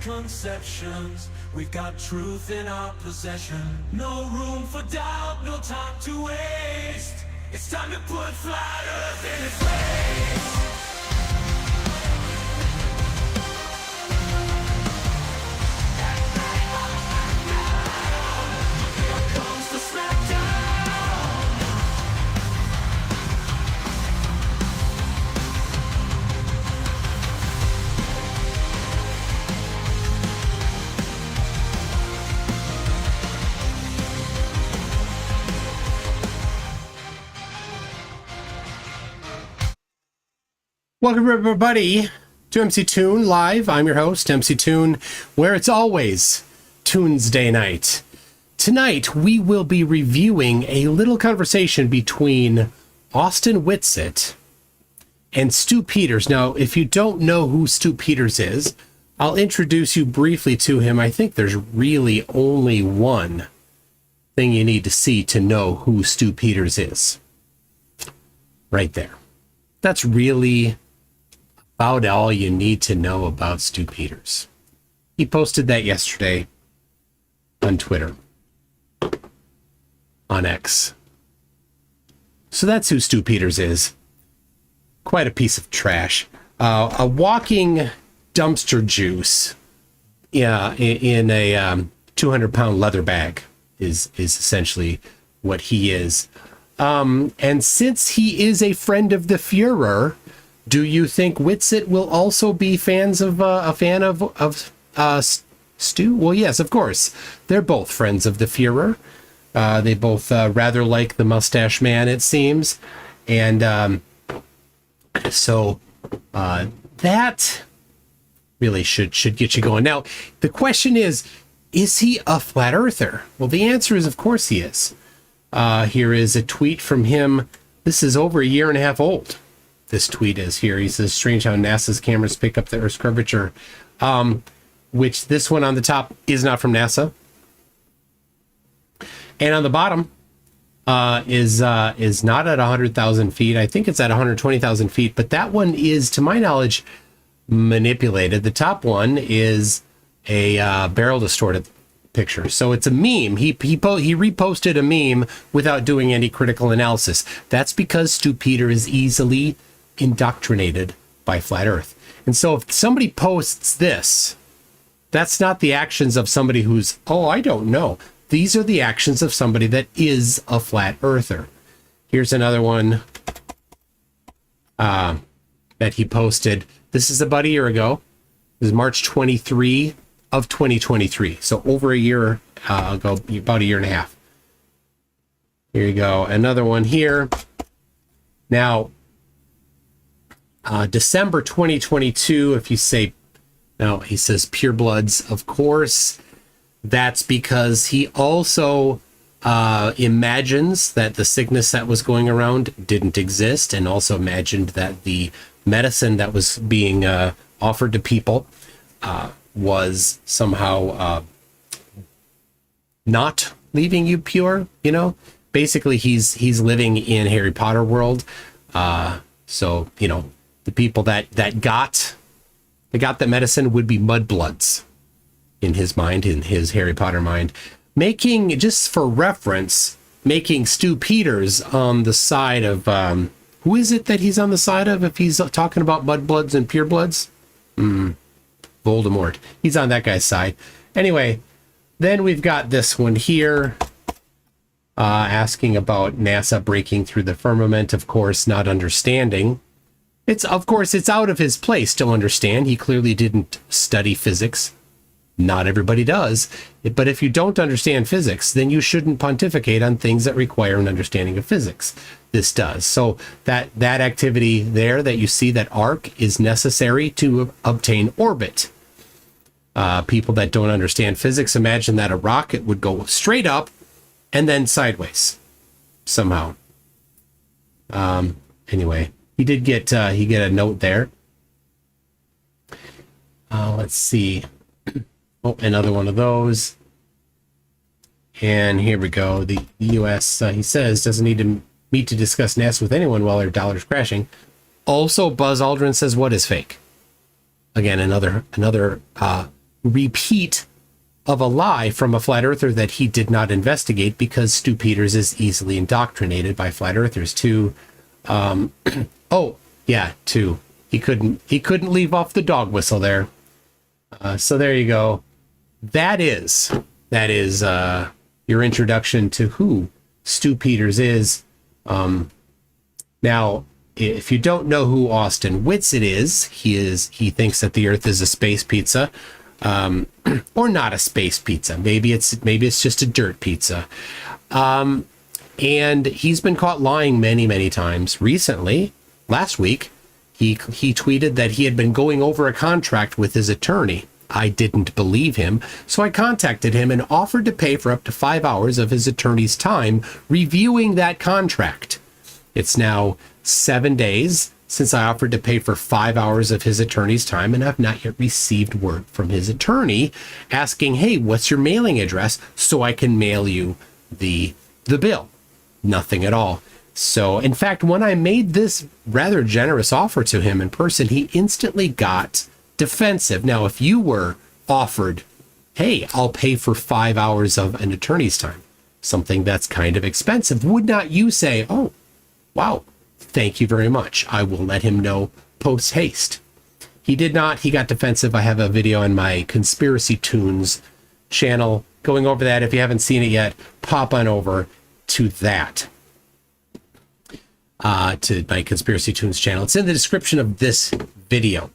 misconceptions. We've got truth in our possession. No room for doubt, no time to waste. It's time to put flat Earth in its place. Here comes the smackdown. Welcome everybody to MC Toon Live. I'm your host, MC Toon, where it's always Tuesday night. Tonight we will be reviewing a little conversation between Austin Whitsitt and Stu Peters. Now, if you don't know who Stu Peters is, I'll introduce you briefly to him. I think there's really only one thing you need to see to know who Stu Peters is. Right there. That's really about all you need to know about Stu Peters. He posted that yesterday on Twitter, on X. So that's who Stu Peters is. Quite a piece of trash. A walking dumpster juice, yeah, in a 200-pound leather bag is essentially what he is. And since he is a friend of the Fuhrer, do you think Witsit will also be a fan of Stu? Well, yes, of course. They're both friends of the Fuhrer. They both rather like the mustache man, it seems. And so that really should get you going. Now, the question is he a flat earther? Well, the answer is, of course he is. Here is a tweet from him. This is over a year and a half old. This tweet is here. He says, strange how NASA's cameras pick up the Earth's curvature. Which this one on the top is not from NASA. And on the bottom is not at 100,000 feet. I think it's at 120,000 feet. But that one is, to my knowledge, manipulated. The top one is a barrel distorted picture. So it's a meme. He reposted a meme without doing any critical analysis. That's because Stu Peters is easily indoctrinated by flat Earth. And so if somebody posts this, that's not the actions of somebody who's, oh, I don't know. These are the actions of somebody that is a flat earther. Here's another one that he posted. This is about a year ago. This is March 23 of 2023. So over a year ago, about a year and a half. Here you go. Another one here. Now, December 2022, if you say, now he says purebloods, of course, that's because he also imagines that the sickness that was going around didn't exist, and also imagined that the medicine that was being offered to people was somehow not leaving you pure, you know. Basically, he's living in Harry Potter world. So, you know, the people that got the medicine would be mudbloods in his mind, in his Harry Potter mind. Making, just for reference, making Stu Peters on the side of, who is it that he's on the side of if he's talking about mudbloods and purebloods? Voldemort. He's on that guy's side. Anyway, then we've got this one here, asking about NASA breaking through the firmament, of course, not understanding. It's out of his place to understand. He clearly didn't study physics. Not everybody does. But if you don't understand physics, then you shouldn't pontificate on things that require an understanding of physics. This does. So that activity there that you see, that arc, is necessary to obtain orbit. People that don't understand physics imagine that a rocket would go straight up and then sideways somehow. Anyway, he did get a note there. Let's see. Oh, another one of those. And here we go. The U.S., he says, doesn't need to meet to discuss NASA with anyone while their dollar's crashing. Also, Buzz Aldrin says, what is fake? Again, another repeat of a lie from a flat earther that he did not investigate, because Stu Peters is easily indoctrinated by flat earthers too. Oh yeah, too. He couldn't leave off the dog whistle there. So there you go. That is your introduction to who Stu Peters is. Now, if you don't know who Austin Whitsitt is, he thinks that the Earth is a space pizza, or not a space pizza. Maybe it's just a dirt pizza. And he's been caught lying many, many times. Recently, last week, he tweeted that he had been going over a contract with his attorney. I didn't believe him, so I contacted him and offered to pay for up to 5 hours of his attorney's time reviewing that contract. It's now 7 days since I offered to pay for 5 hours of his attorney's time, and I've not yet received word from his attorney asking, hey, what's your mailing address so I can mail you the bill? Nothing at all. So, in fact, when I made this rather generous offer to him in person, he instantly got defensive. Now, if you were offered, hey, I'll pay for 5 hours of an attorney's time, something that's kind of expensive, would not you say, oh, wow, thank you very much, I will let him know post haste? He did not. He got defensive. I have a video on my Conspiracy Tunes channel going over that. If you haven't seen it yet, pop on over to that, to my Conspiracy Tunes channel. It's in the description of this video,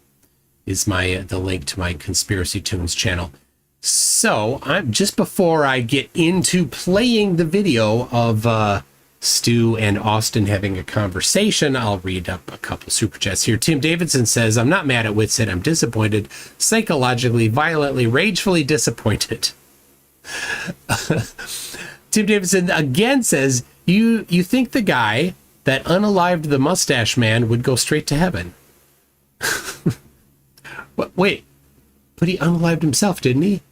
is the link to my Conspiracy Tunes channel. So I'm just before I get into playing the video of Stu and Austin having a conversation, I'll read up a couple super chats here. Tim Davidson says, I'm not mad at Witsit. I'm disappointed, psychologically, violently, ragefully disappointed. Tim Davidson again says, you think the guy that unalived the mustache man would go straight to heaven? Wait, but he unalived himself, didn't he?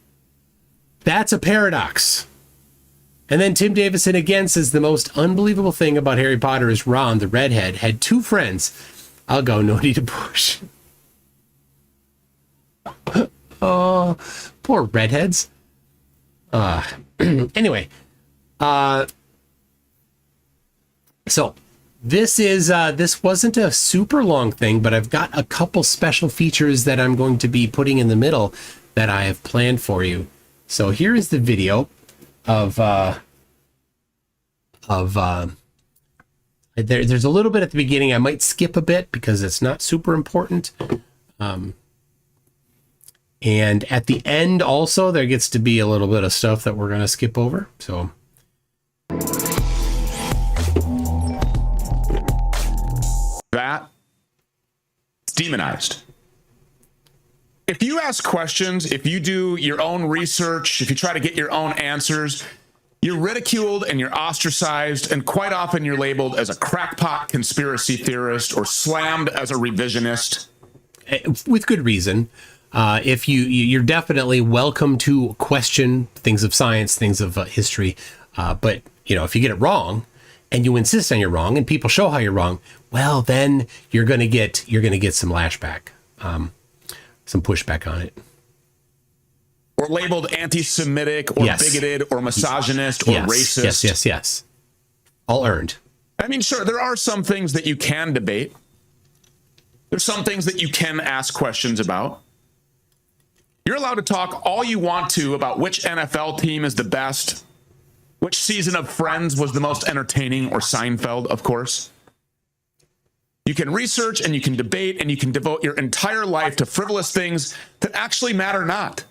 That's a paradox. And then Tim Davison again says, the most unbelievable thing about Harry Potter is Ron, the redhead, had 2 friends. I'll go, no need to push. Oh, poor redheads. Anyway, so this wasn't a super long thing, but I've got a couple special features that I'm going to be putting in the middle that I have planned for you. So here is the video of there's a little bit at the beginning. I might skip a bit because it's not super important. And at the end also, there gets to be a little bit of stuff that we're going to skip over. So that it's demonized. If you ask questions, if you do your own research, if you try to get your own answers, you're ridiculed and you're ostracized, and quite often you're labeled as a crackpot conspiracy theorist or slammed as a revisionist. With good reason. If you're definitely welcome to question things of science, things of history. But if you get it wrong and you insist on you're wrong and people show how you're wrong, well, then you're going to get some lashback, some pushback on it. Or labeled anti-Semitic or bigoted or misogynist or racist. Yes. All earned. I mean, sure, there are some things that you can debate. There's some things that you can ask questions about. You're allowed to talk all you want to about which NFL team is the best, which season of Friends was the most entertaining, or Seinfeld, of course. You can research and you can debate and you can devote your entire life to frivolous things that actually matter not.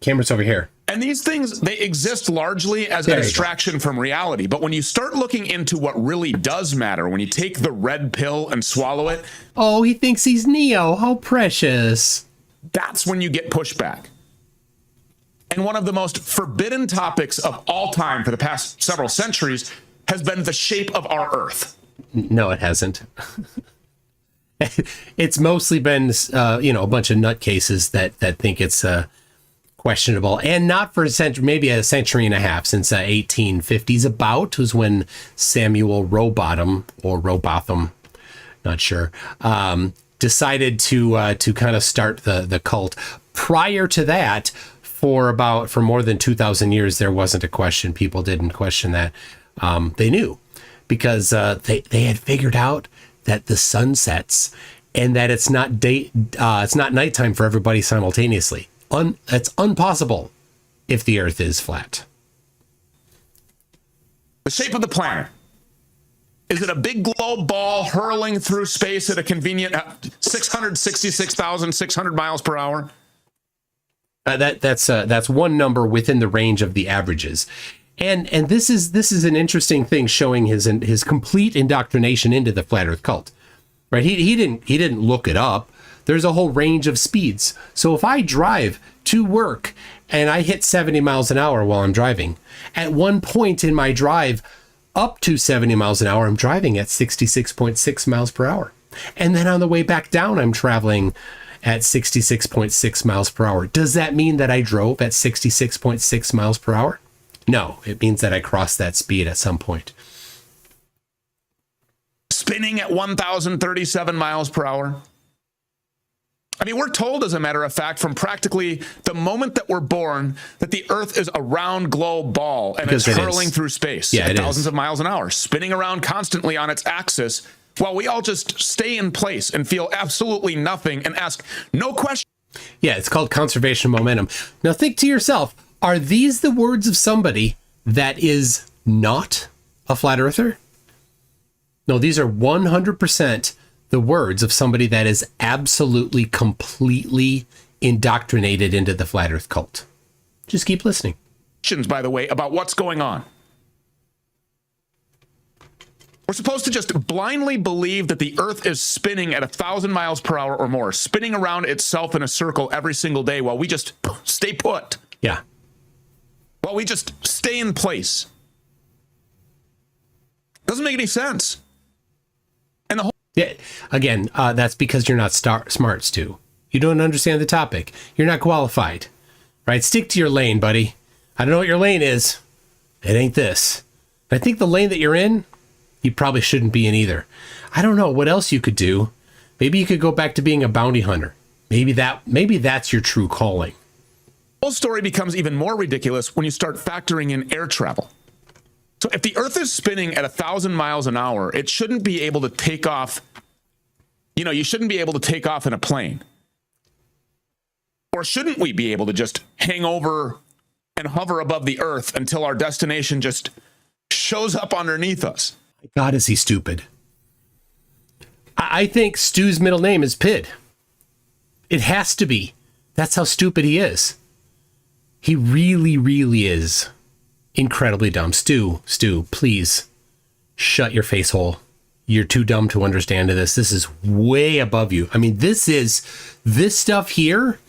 Camera's over here. And these things, they exist largely as a distraction from reality. But when you start looking into what really does matter, when you take the red pill and swallow it. Oh, he thinks he's Neo. How precious. That's when you get pushback. And one of the most forbidden topics of all time for the past several centuries has been the shape of our Earth. No, it hasn't. It's mostly been, a bunch of nutcases that think it's questionable, and not for a century, maybe a century and a half, since 1850s about was when Samuel Rowbotham, or Rowbotham, not sure, decided to kind of start the cult. Prior to that, for more than 2,000 years, there wasn't a question. People didn't question that. They knew, because they had figured out that the sun sets and that it's not nighttime for everybody simultaneously. It's impossible if the Earth is flat. The shape of the planet. Is it a big globe ball hurling through space at a convenient 666,600 miles per hour? That's one number within the range of the averages. And this is an interesting thing, showing his complete indoctrination into the flat Earth cult. Right? He didn't look it up. There's a whole range of speeds. So if I drive to work and I hit 70 miles an hour while I'm driving, at one point in my drive up to 70 miles an hour, I'm driving at 66.6 miles per hour. And then on the way back down, I'm traveling at 66.6 miles per hour. Does that mean that I drove at 66.6 miles per hour? No, it means that I crossed that speed at some point. Spinning at 1,037 miles per hour. I mean, we're told, as a matter of fact, from practically the moment that we're born, that the Earth is a round globe ball and it's hurling through space at thousands of miles an hour, spinning around constantly on its axis, while we all just stay in place and feel absolutely nothing and ask no questions. Yeah, it's called conservation momentum. Now think to yourself, are these the words of somebody that is not a flat earther? No, these are 100% the words of somebody that is absolutely, completely indoctrinated into the flat earth cult. Just keep listening. By the way, about what's going on. We're supposed to just blindly believe that the Earth is spinning at 1,000 miles per hour or more, spinning around itself in a circle every single day while we just stay put. Yeah. While we just stay in place. Doesn't make any sense. And the whole... Yeah, again, that's because you're not smart, Stu. You don't understand the topic. You're not qualified. Right? Stick to your lane, buddy. I don't know what your lane is. It ain't this. I think the lane that you're in, you probably shouldn't be in either. I don't know what else you could do. Maybe you could go back to being a bounty hunter. Maybe that's your true calling. The whole story becomes even more ridiculous when you start factoring in air travel. So if the Earth is spinning at 1,000 miles an hour, it shouldn't be able to take off. You shouldn't be able to take off in a plane. Or shouldn't we be able to just hang over and hover above the Earth until our destination just shows up underneath us? God, is he stupid? I think Stu's middle name is Pid. It has to be. That's how stupid he is. He really, really is incredibly dumb. Stu, please shut your face hole. You're too dumb to understand this. This is way above you. I mean, this stuff here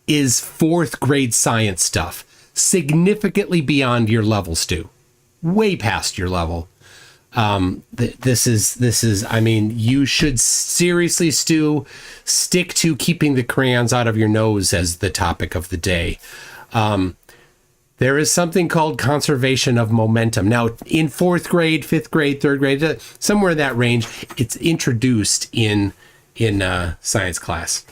is fourth grade science stuff. Significantly beyond your level, Stu. Way past your level. This is, I mean, you should seriously, Stu, stick to keeping the crayons out of your nose as the topic of the day. There is something called conservation of momentum. Now, in fourth grade, fifth grade, third grade, somewhere in that range, it's introduced in science class.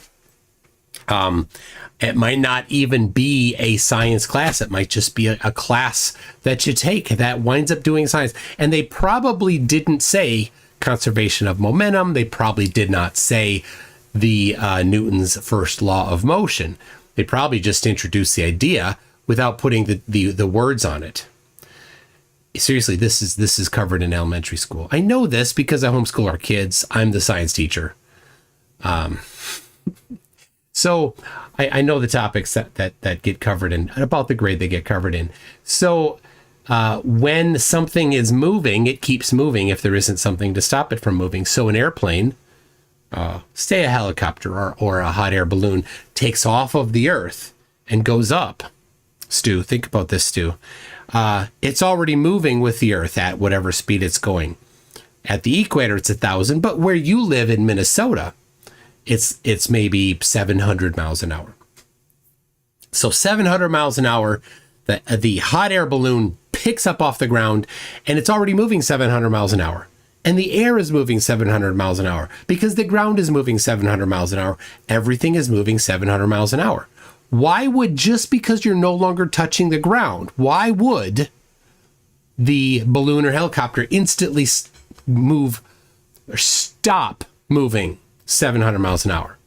It might not even be a science class. It might just be a class that you take that winds up doing science. And they probably didn't say conservation of momentum. They probably did not say the Newton's first law of motion. They probably just introduced the idea without putting the words on it. Seriously, this is covered in elementary school. I know this because I homeschool our kids. I'm the science teacher. So I know the topics that get covered in, about the grade they get covered in. So when something is moving, it keeps moving if there isn't something to stop it from moving. So an airplane, say a helicopter or a hot air balloon, takes off of the Earth and goes up. Stu, think about this, Stu. It's already moving with the Earth at whatever speed it's going. At the equator, it's 1,000, but where you live in Minnesota, it's maybe 700 miles an hour. So 700 miles an hour, the hot air balloon picks up off the ground, and it's already moving 700 miles an hour. and the air is moving 700 miles an hour because the ground is moving 700 miles an hour. Everything is moving 700 miles an hour. Why would, just because you're no longer touching the ground, why would the balloon or helicopter instantly move or stop moving 700 miles an hour?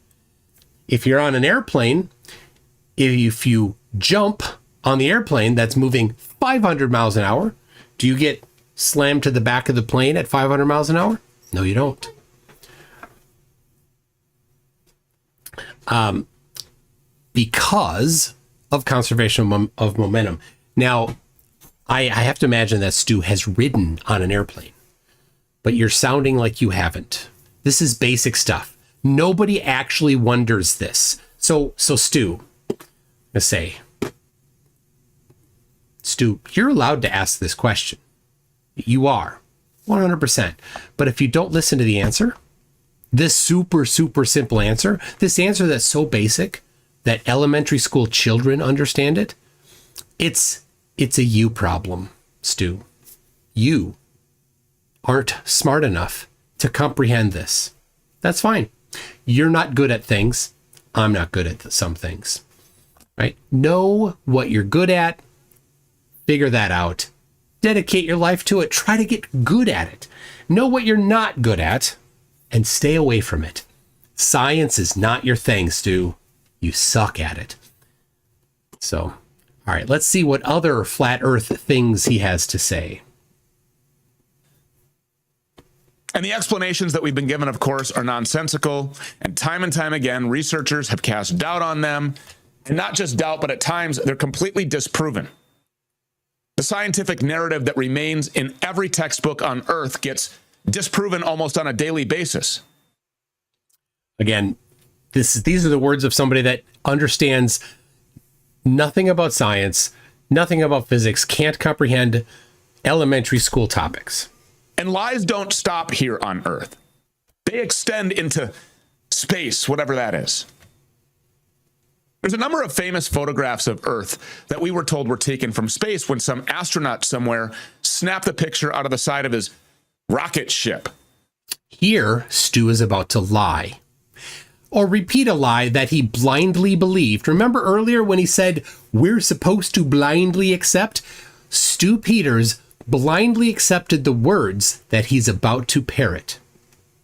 If you're on an airplane, if you jump on the airplane that's moving 500 miles an hour, do you get slammed to the back of the plane at 500 miles an hour? No, you don't. Because of conservation of momentum. Now, I have to imagine that Stu has ridden on an airplane, but you're sounding like you haven't. This is basic stuff. Nobody actually wonders this. So Stu, let's say, Stu, you're allowed to ask this question. You are 100%. But if you don't listen to the answer, this super, super simple answer, this answer that's so basic that elementary school children understand it, it's a you problem, Stu. You aren't smart enough to comprehend this. That's fine. You're not good at things. I'm not good at some things, right? Know what you're good at. Figure that out. Dedicate your life to it. Try to get good at it. Know what you're not good at and stay away from it. Science is not your thing, Stu. You suck at it. So, all right, let's see what other flat earth things he has to say. And the explanations that we've been given, of course, are nonsensical. And time again, researchers have cast doubt on them. And not just doubt, but at times they're completely disproven. The scientific narrative that remains in every textbook on Earth gets disproven almost on a daily basis. Again, these are the words of somebody that understands nothing about science, nothing about physics, can't comprehend elementary school topics. And lies don't stop here on Earth. They extend into space, whatever that is. There's a number of famous photographs of Earth that we were told were taken from space when some astronaut somewhere snapped the picture out of the side of his rocket ship. Here, Stu is about to lie. Or repeat a lie that he blindly believed. Remember earlier when he said, we're supposed to blindly accept? Stu Peters blindly accepted the words that he's about to parrot.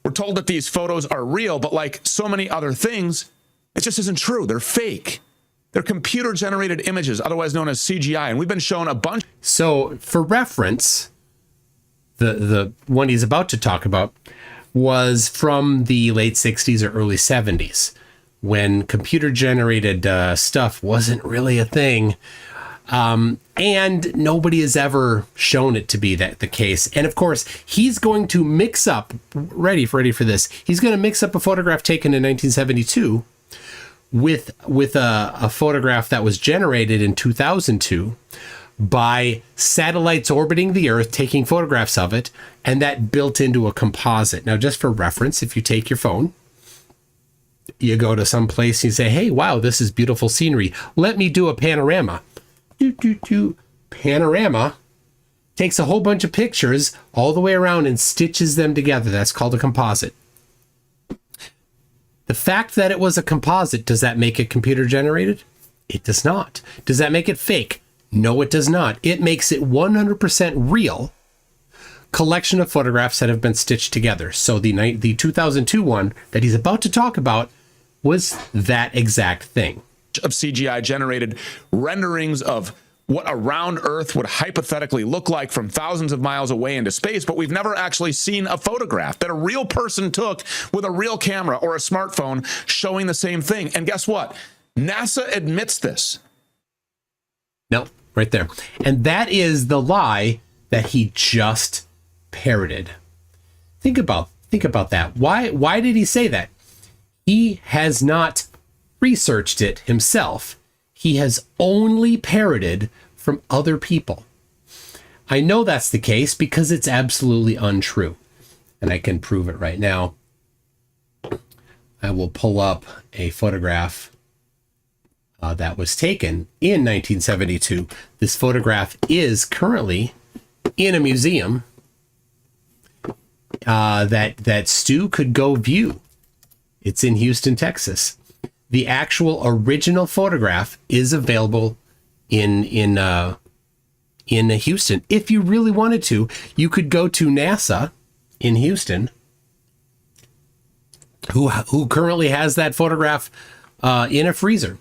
We're told that these photos are real, but like so many other things, it just isn't true. They're fake. They're computer-generated images, otherwise known as CGI, and we've been shown a bunch. So, for reference, the one he's about to talk about was from the late 60s or early 70s, when computer-generated stuff wasn't really a thing. And nobody has ever shown it to be the case. And of course, he's going to mix up, ready for this, he's going to mix up a photograph taken in 1972 with a photograph that was generated in 2002 by satellites orbiting the Earth, taking photographs of it, and that built into a composite. Now, just for reference, if you take your phone, you go to some place, you say, hey, wow, this is beautiful scenery. Let me do a panorama. Panorama takes a whole bunch of pictures all the way around and stitches them together. That's called a composite. The fact that it was a composite, does that make it computer generated? It does not. Does that make it fake? No, it does not. It makes it 100% real collection of photographs that have been stitched together. So the 2002 one that he's about to talk about was that exact thing. Of CGI generated renderings of what a round Earth would hypothetically look like from thousands of miles away into space, but we've never actually seen a photograph that a real person took with a real camera or a smartphone showing the same thing. And guess what? NASA admits this. No, right there. And that is the lie that he just parroted. Think about that. Why did he say that? He has not researched it himself. He has only parroted from other people. I know that's the case because it's absolutely untrue. And I can prove it right now. I will pull up a photograph that was taken in 1972. This photograph is currently in a museum that Stu could go view. It's in Houston, Texas. The actual original photograph is available in Houston. If you really wanted to, you could go to NASA in Houston, who currently has that photograph in a freezer.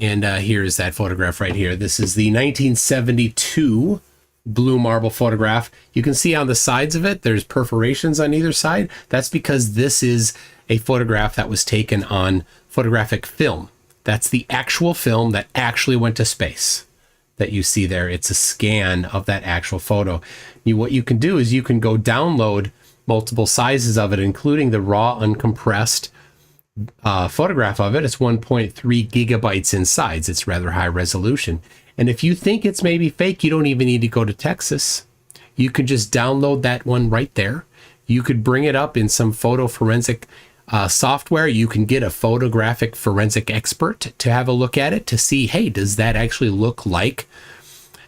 And here's that photograph right here. This is the 1972 blue marble photograph. You can see on the sides of it, there's perforations on either side. That's because this is a photograph that was taken on photographic film. That's the actual film that actually went to space that you see there. It's a scan of that actual photo. What you can do is you can go download multiple sizes of it, including the raw uncompressed photograph of it. It's 1.3 gigabytes in size. It's rather high resolution. And if you think it's maybe fake, you don't even need to go to Texas. You could just download that one right there. You could bring it up in some photo forensic software. You can get a photographic forensic expert to have a look at it to see, hey, does that actually look like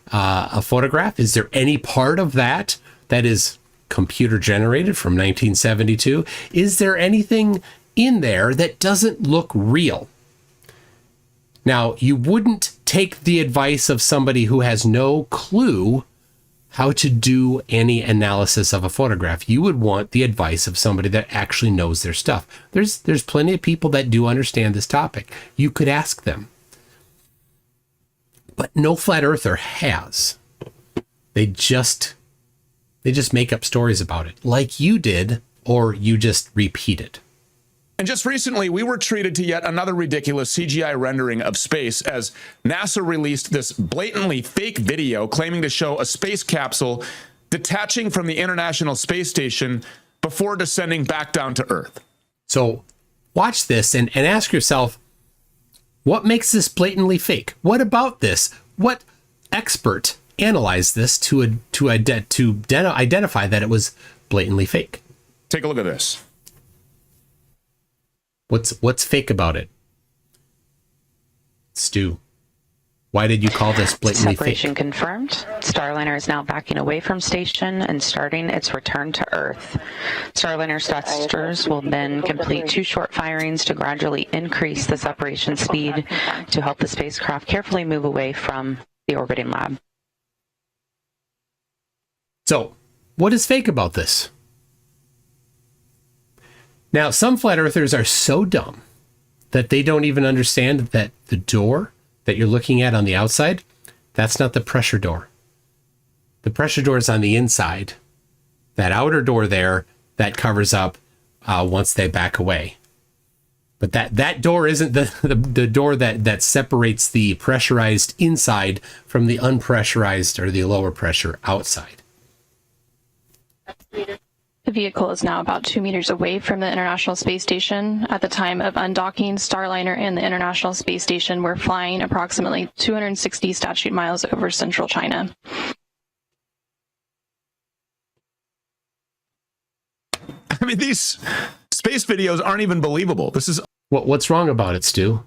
a photograph? Is there any part of that that is computer generated from 1972? Is there anything in there that doesn't look real? Now, you wouldn't take the advice of somebody who has no clue how to do any analysis of a photograph. You would want the advice of somebody that actually knows their stuff. There's plenty of people that do understand this topic. You could ask them. But no flat earther has. They just make up stories about it, like you did, or you just repeat it. And just recently, we were treated to yet another ridiculous CGI rendering of space as NASA released this blatantly fake video claiming to show a space capsule detaching from the International Space Station before descending back down to Earth. So watch this and ask yourself, what makes this blatantly fake? What about this? What expert analyzed this to identify that it was blatantly fake? Take a look at this. What's fake about it? Stu, why did you call this blatantly Separation fake? confirmed. Starliner is now backing away from station and starting its return to Earth. Starliner thrusters will then complete 2 short firings to gradually increase the separation speed to help the spacecraft carefully move away from the orbiting lab. So, what is fake about this? Now, some flat earthers are so dumb that they don't even understand that the door that you're looking at on the outside, that's not the pressure door. The pressure door is on the inside. That outer door there, that covers up once they back away. But that door isn't the door that separates the pressurized inside from the unpressurized or the lower pressure outside. The vehicle is now about 2 meters away from the International Space Station. At the time of undocking, Starliner and the International Space Station were flying approximately 260 statute miles over central China. I mean, these space videos aren't even believable. This is... What's wrong about it, Stu?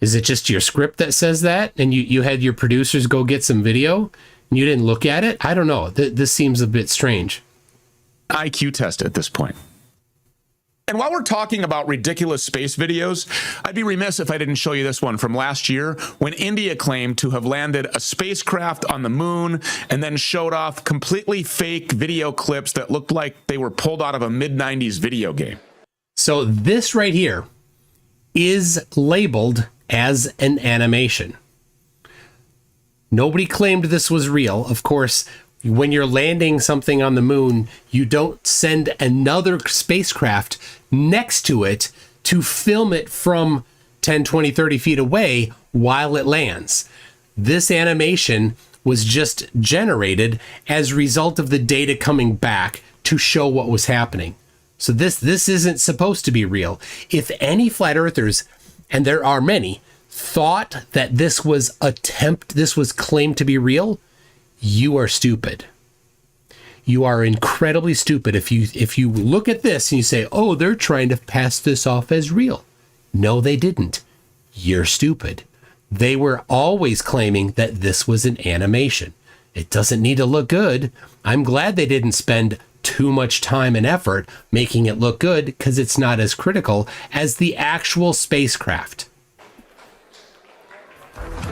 Is it just your script that says that? And you had your producers go get some video and you didn't look at it? I don't know. This seems a bit strange. IQ test at this point. And while we're talking about ridiculous space videos, I'd be remiss if I didn't show you this one from last year when India claimed to have landed a spacecraft on the moon and then showed off completely fake video clips that looked like they were pulled out of a mid-90s video game. So this right here is labeled as an animation. Nobody claimed this was real. Of course, when you're landing something on the moon, you don't send another spacecraft next to it to film it from 10, 20, 30 feet away while it lands. This animation was just generated as a result of the data coming back to show what was happening. So this isn't supposed to be real. If any flat earthers, and there are many, thought that this was claimed to be real, you are stupid. You are incredibly stupid if you look at this and you say, oh, they're trying to pass this off as real. No, they didn't. You're stupid. They were always claiming that this was an animation. It doesn't need to look good. I'm glad they didn't spend too much time and effort making it look good because it's not as critical as the actual spacecraft.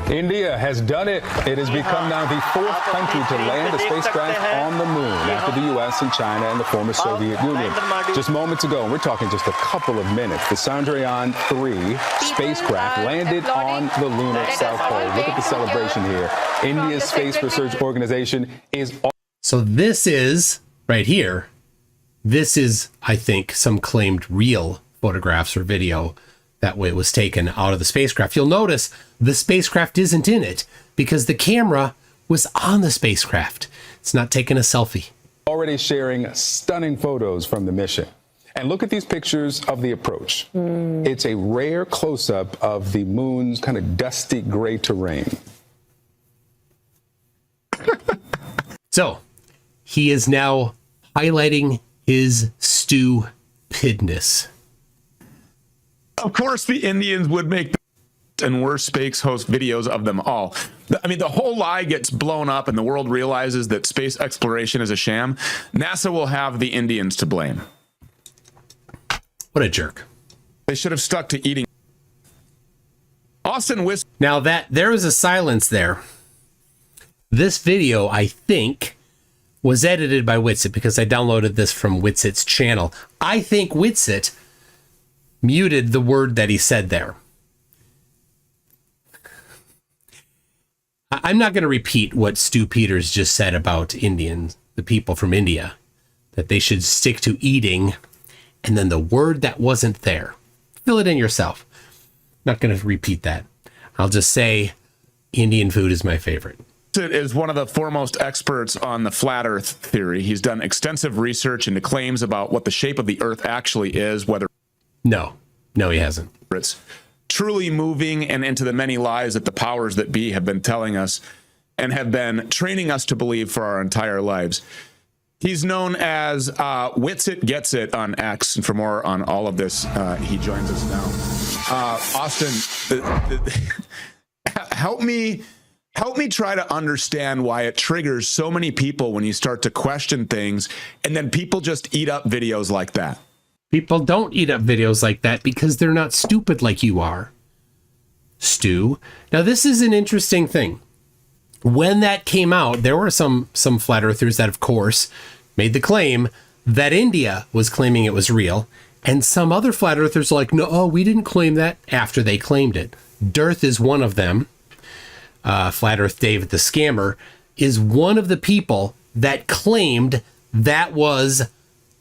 India has done it. It has become now the fourth country to land a spacecraft on the moon after the U.S. and China and the former Soviet Union. Just moments ago, and we're talking just a couple of minutes, the Chandrayaan-3 spacecraft landed on the lunar South Pole. Look at the celebration here. India's Space Research Organization is... So this is, right here, this is, I think, some claimed real photographs or video that way it was taken out of the spacecraft. You'll notice the spacecraft isn't in it because the camera was on the spacecraft. It's not taking a selfie. Already sharing stunning photos from the mission. And look at these pictures of the approach. It's a rare close-up of the moon's kind of dusty gray terrain. So he is now highlighting his stupidness. Of course, the Indians would make the and worst space host videos of them all. I mean, the whole lie gets blown up and the world realizes that space exploration is a sham. NASA will have the Indians to blame. What a jerk. They should have stuck to eating. Austin Whitsitt. Now that there is a silence there. This video, I think, was edited by Witsit because I downloaded this from Witsit's channel. I think Witsit muted the word that he said there. I'm not going to repeat what Stu Peters just said about Indians, the people from India, that they should stick to eating, and then the word that wasn't there. Fill it in yourself. Not going to repeat that. I'll just say Indian food is my favorite. Is one of the foremost experts on the flat earth theory. He's done extensive research into claims about what the shape of the earth actually is, whether No, he hasn't. it's truly moving, and into the many lies that the powers that be have been telling us and have been training us to believe for our entire lives. He's known as Whitsitt Gets It on X, and for more on all of this, he joins us now. Austin, help me try to understand why it triggers so many people when you start to question things, and then people just eat up videos like that. People don't eat up videos like that because they're not stupid like you are, Stu. Now, this is an interesting thing. When that came out, there were some flat earthers that, of course, made the claim that India was claiming it was real. And some other flat earthers are like, no, we didn't claim that, after they claimed it. Dearth is one of them. Flat Earth David the Scammer is one of the people that claimed that was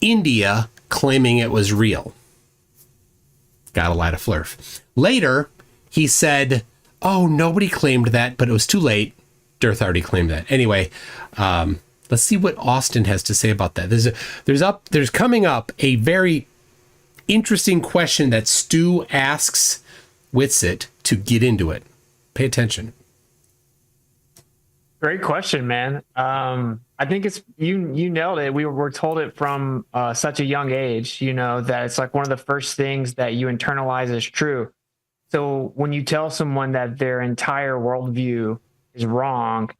India claiming it was real. Got a lot of Flerf. Later, he said, oh, nobody claimed that, but it was too late. Dearth already claimed that. Anyway, let's see what Austin has to say about that. There's coming up a very interesting question that Stu asks Whitsitt to get into it. Pay attention. Great question, man. I think it's you nailed it. We were told it from such a young age, that it's like one of the first things that you internalize as true. So when you tell someone that their entire worldview is wrong,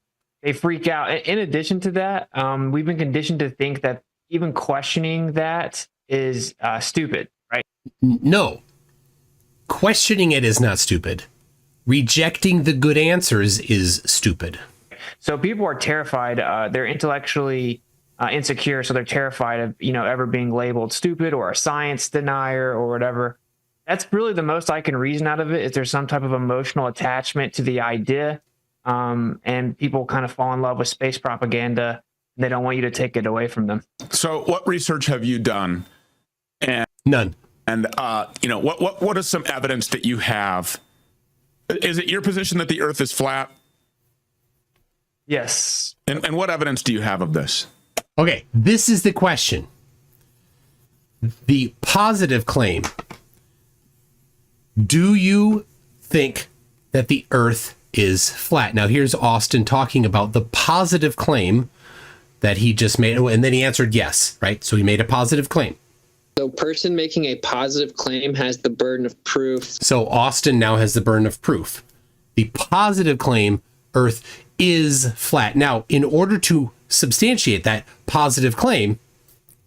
they freak out. In addition to that, we've been conditioned to think that even questioning that is stupid, right? No. Questioning it is not stupid. Rejecting the good answers is stupid. So people are terrified. They're intellectually insecure, so they're terrified of ever being labeled stupid or a science denier or whatever. That's really the most I can reason out of it. Is there's some type of emotional attachment to the idea, and people kind of fall in love with space propaganda. And they don't want you to take it away from them. So, what research have you done? And none. And what is some evidence that you have? Is it your position that the Earth is flat? Yes. And what evidence do you have of this? Okay, this is the question. The positive claim. Do you think that the Earth is flat? Now, here's Austin talking about the positive claim that he just made, and then he answered yes, right? So he made a positive claim. So person making a positive claim has the burden of proof. So Austin now has the burden of proof. The positive claim, Earth is flat. Now, in order to substantiate that positive claim,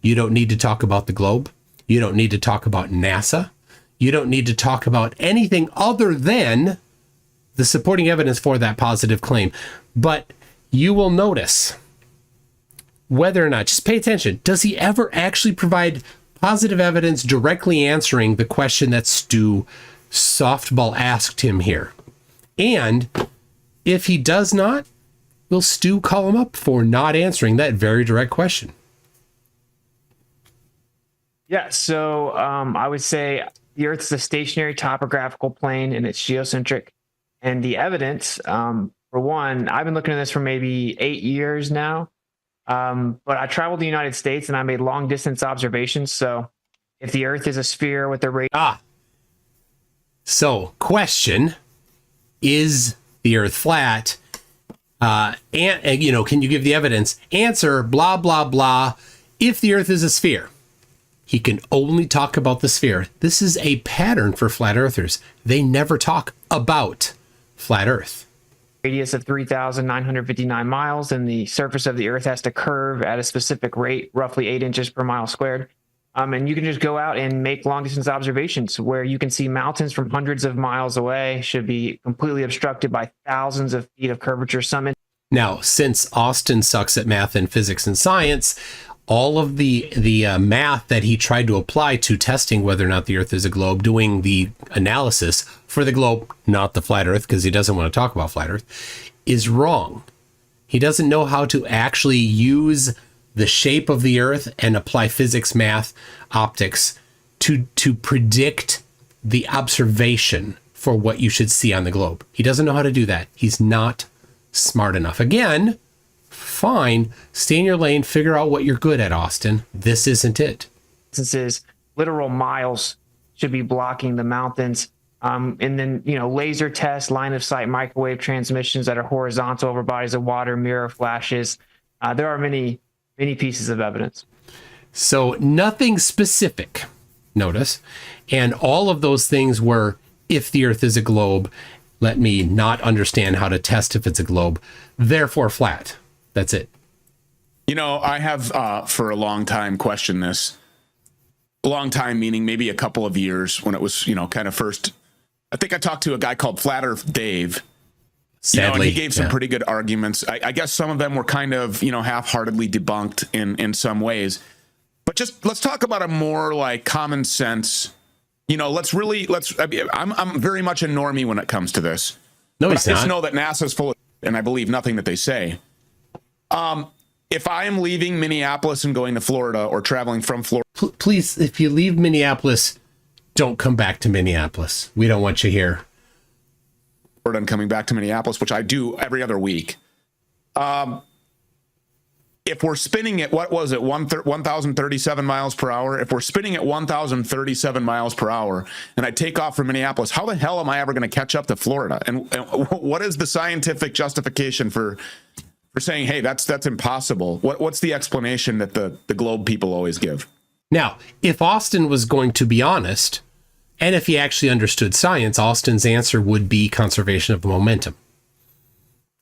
You don't need to talk about the globe. You don't need to talk about NASA. You don't need to talk about anything other than the supporting evidence for that positive claim. But you will notice whether or not, just pay attention, does he ever actually provide positive evidence directly answering the question that Stu softball asked him here? And if he does not, will Stu call him up for not answering that very direct question? Yeah, so I would say the Earth is a stationary topographical plane and it's geocentric. And the evidence, for one, I've been looking at this for maybe 8 years now. But I traveled the United States and I made long distance observations. So if the Earth is a sphere with a radius. So question, is the Earth flat? And you know, can you give the evidence? Answer, blah, blah, blah. If the Earth is a sphere, he can only talk about the sphere. This is a pattern for flat earthers. They never talk about flat Earth. Radius of 3,959 miles, and the surface of the Earth has to curve at a specific rate, roughly 8 inches per mile squared. And you can just go out and make long distance observations where you can see mountains from hundreds of miles away should be completely obstructed by thousands of feet of curvature summit. Now, since Austin sucks at math and physics and science, all of the math that he tried to apply to testing whether or not the Earth is a globe, doing the analysis for the globe, not the flat Earth, because he doesn't want to talk about flat Earth, is wrong. He doesn't know how to actually use the shape of the Earth and apply physics, math, optics to predict the observation for what you should see on the globe. He doesn't know how to do that. He's not smart enough. Again, fine, stay in your lane, figure out what you're good at, Austin. This isn't it. Distances, literal miles should be blocking the mountains. And then, you know, laser tests, line of sight, microwave transmissions that are horizontal over bodies of water, mirror flashes. There are many pieces of evidence. So nothing specific, notice. And all of those things were, if the Earth is a globe, let me not understand how to test if it's a globe, therefore flat. That's it. You know, I have for a long time questioned this. A long time meaning maybe a couple of years when it was, you know, kind of first. I think I talked to a guy called Flat Earth Dave. Sadly, and he gave some pretty good arguments. I guess some of them were kind of, you know, half-heartedly debunked in some ways. But just let's talk about a more like common sense. You know, I'm very much a normie when it comes to this. No, but he's I just not. know that NASA's full of, and I believe nothing that they say. If I am leaving Minneapolis and going to Florida or traveling from Florida. Please, if you leave Minneapolis, don't come back to Minneapolis. We don't want you here. And coming back to Minneapolis, which I do every other week. If we're spinning at, what was it, 1,037 miles per hour? If we're spinning at 1,037 miles per hour and I take off from Minneapolis, how the hell am I ever going to catch up to Florida? And what is the scientific justification for saying, hey, that's impossible? What's the explanation that the globe people always give? Now, if Austin was going to be honest, and if he actually understood science, Austin's answer would be conservation of momentum.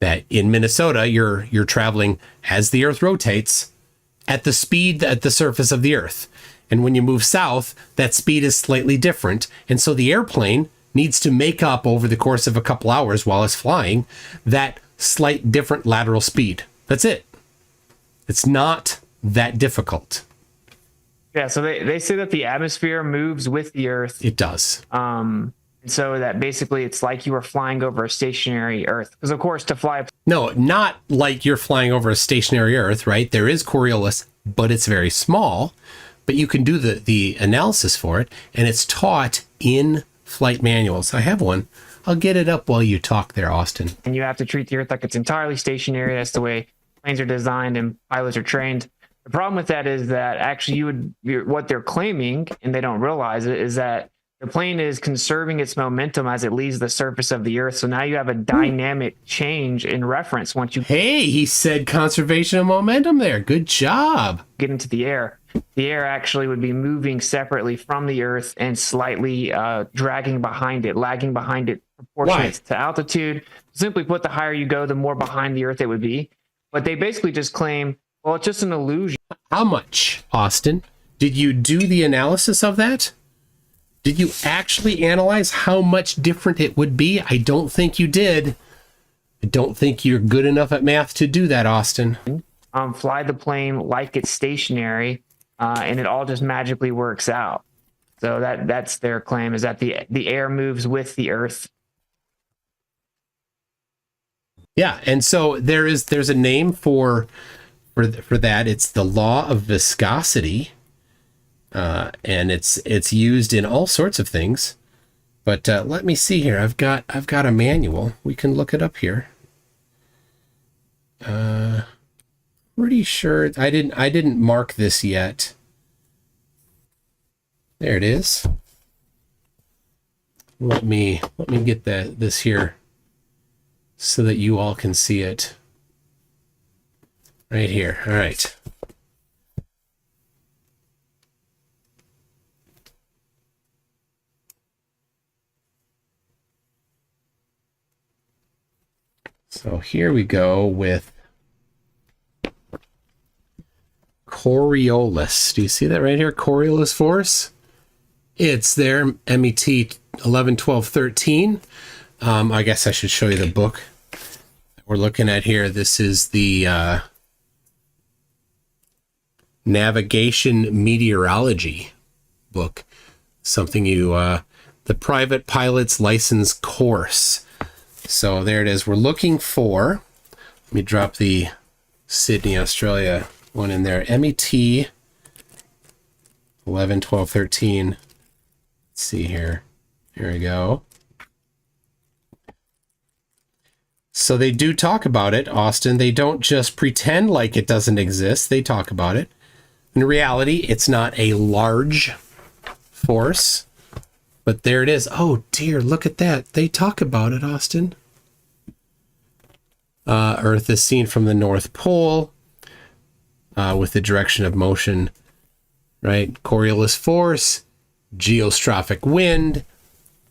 That in Minnesota, you're traveling as the Earth rotates at the speed at the surface of the Earth. And when you move south, that speed is slightly different. And so the airplane needs to make up over the course of a couple hours while it's flying that slight different lateral speed. That's it. It's not that difficult. Yeah, so they say that the atmosphere moves with the Earth. It does. And so that basically it's like you were flying over a stationary Earth. Because, of course, to fly... No, not like you're flying over a stationary Earth, right? There is coriolis, but it's very small. But you can do the analysis for it, and it's taught in flight manuals. I have one. I'll get it up while you talk there, Austin. And you have to treat the Earth like it's entirely stationary. That's the way planes are designed and pilots are trained. The problem with that is that actually what they're claiming, and they don't realize it, is that the plane is conserving its momentum as it leaves the surface of the Earth. So now you have a dynamic change in reference once you... Hey, he said conservation of momentum there. Good job. ...get into the air. The air actually would be moving separately from the Earth and slightly dragging behind it, lagging behind it, proportionate to altitude. Simply put, the higher you go, the more behind the Earth it would be. But they basically just claim, well, it's just an illusion. How much, Austin? Did you do the analysis of that? Did you actually analyze how much different it would be? I don't think you did. I don't think you're good enough at math to do that, Austin. Fly the plane like it's stationary, and it all just magically works out. So that's their claim, is that the air moves with the Earth. Yeah, and so there's a name for that. It's the law of viscosity, and it's used in all sorts of things. But let me see here. I've got a manual. We can look it up here. Pretty sure I didn't mark this yet. There it is. Let me get this here so that you all can see it. Right here. All right. So here we go with coriolis. Do you see that right here? Coriolis force. It's there, MET 11, 12, 13. I guess I should show you the book we're looking at here. This is the navigation meteorology book. Something the private pilot's license course. So there it is. We're looking for, let me drop the Sydney, Australia one in there. MET 11, 12, 13. Let's see here. Here we go. So they do talk about it, Austin. They don't just pretend like it doesn't exist. They talk about it. In reality, it's not a large force. But there it is. Oh, dear, look at that. They talk about it, Austin. Earth is seen from the North Pole with the direction of motion, right? Coriolis force, geostrophic wind.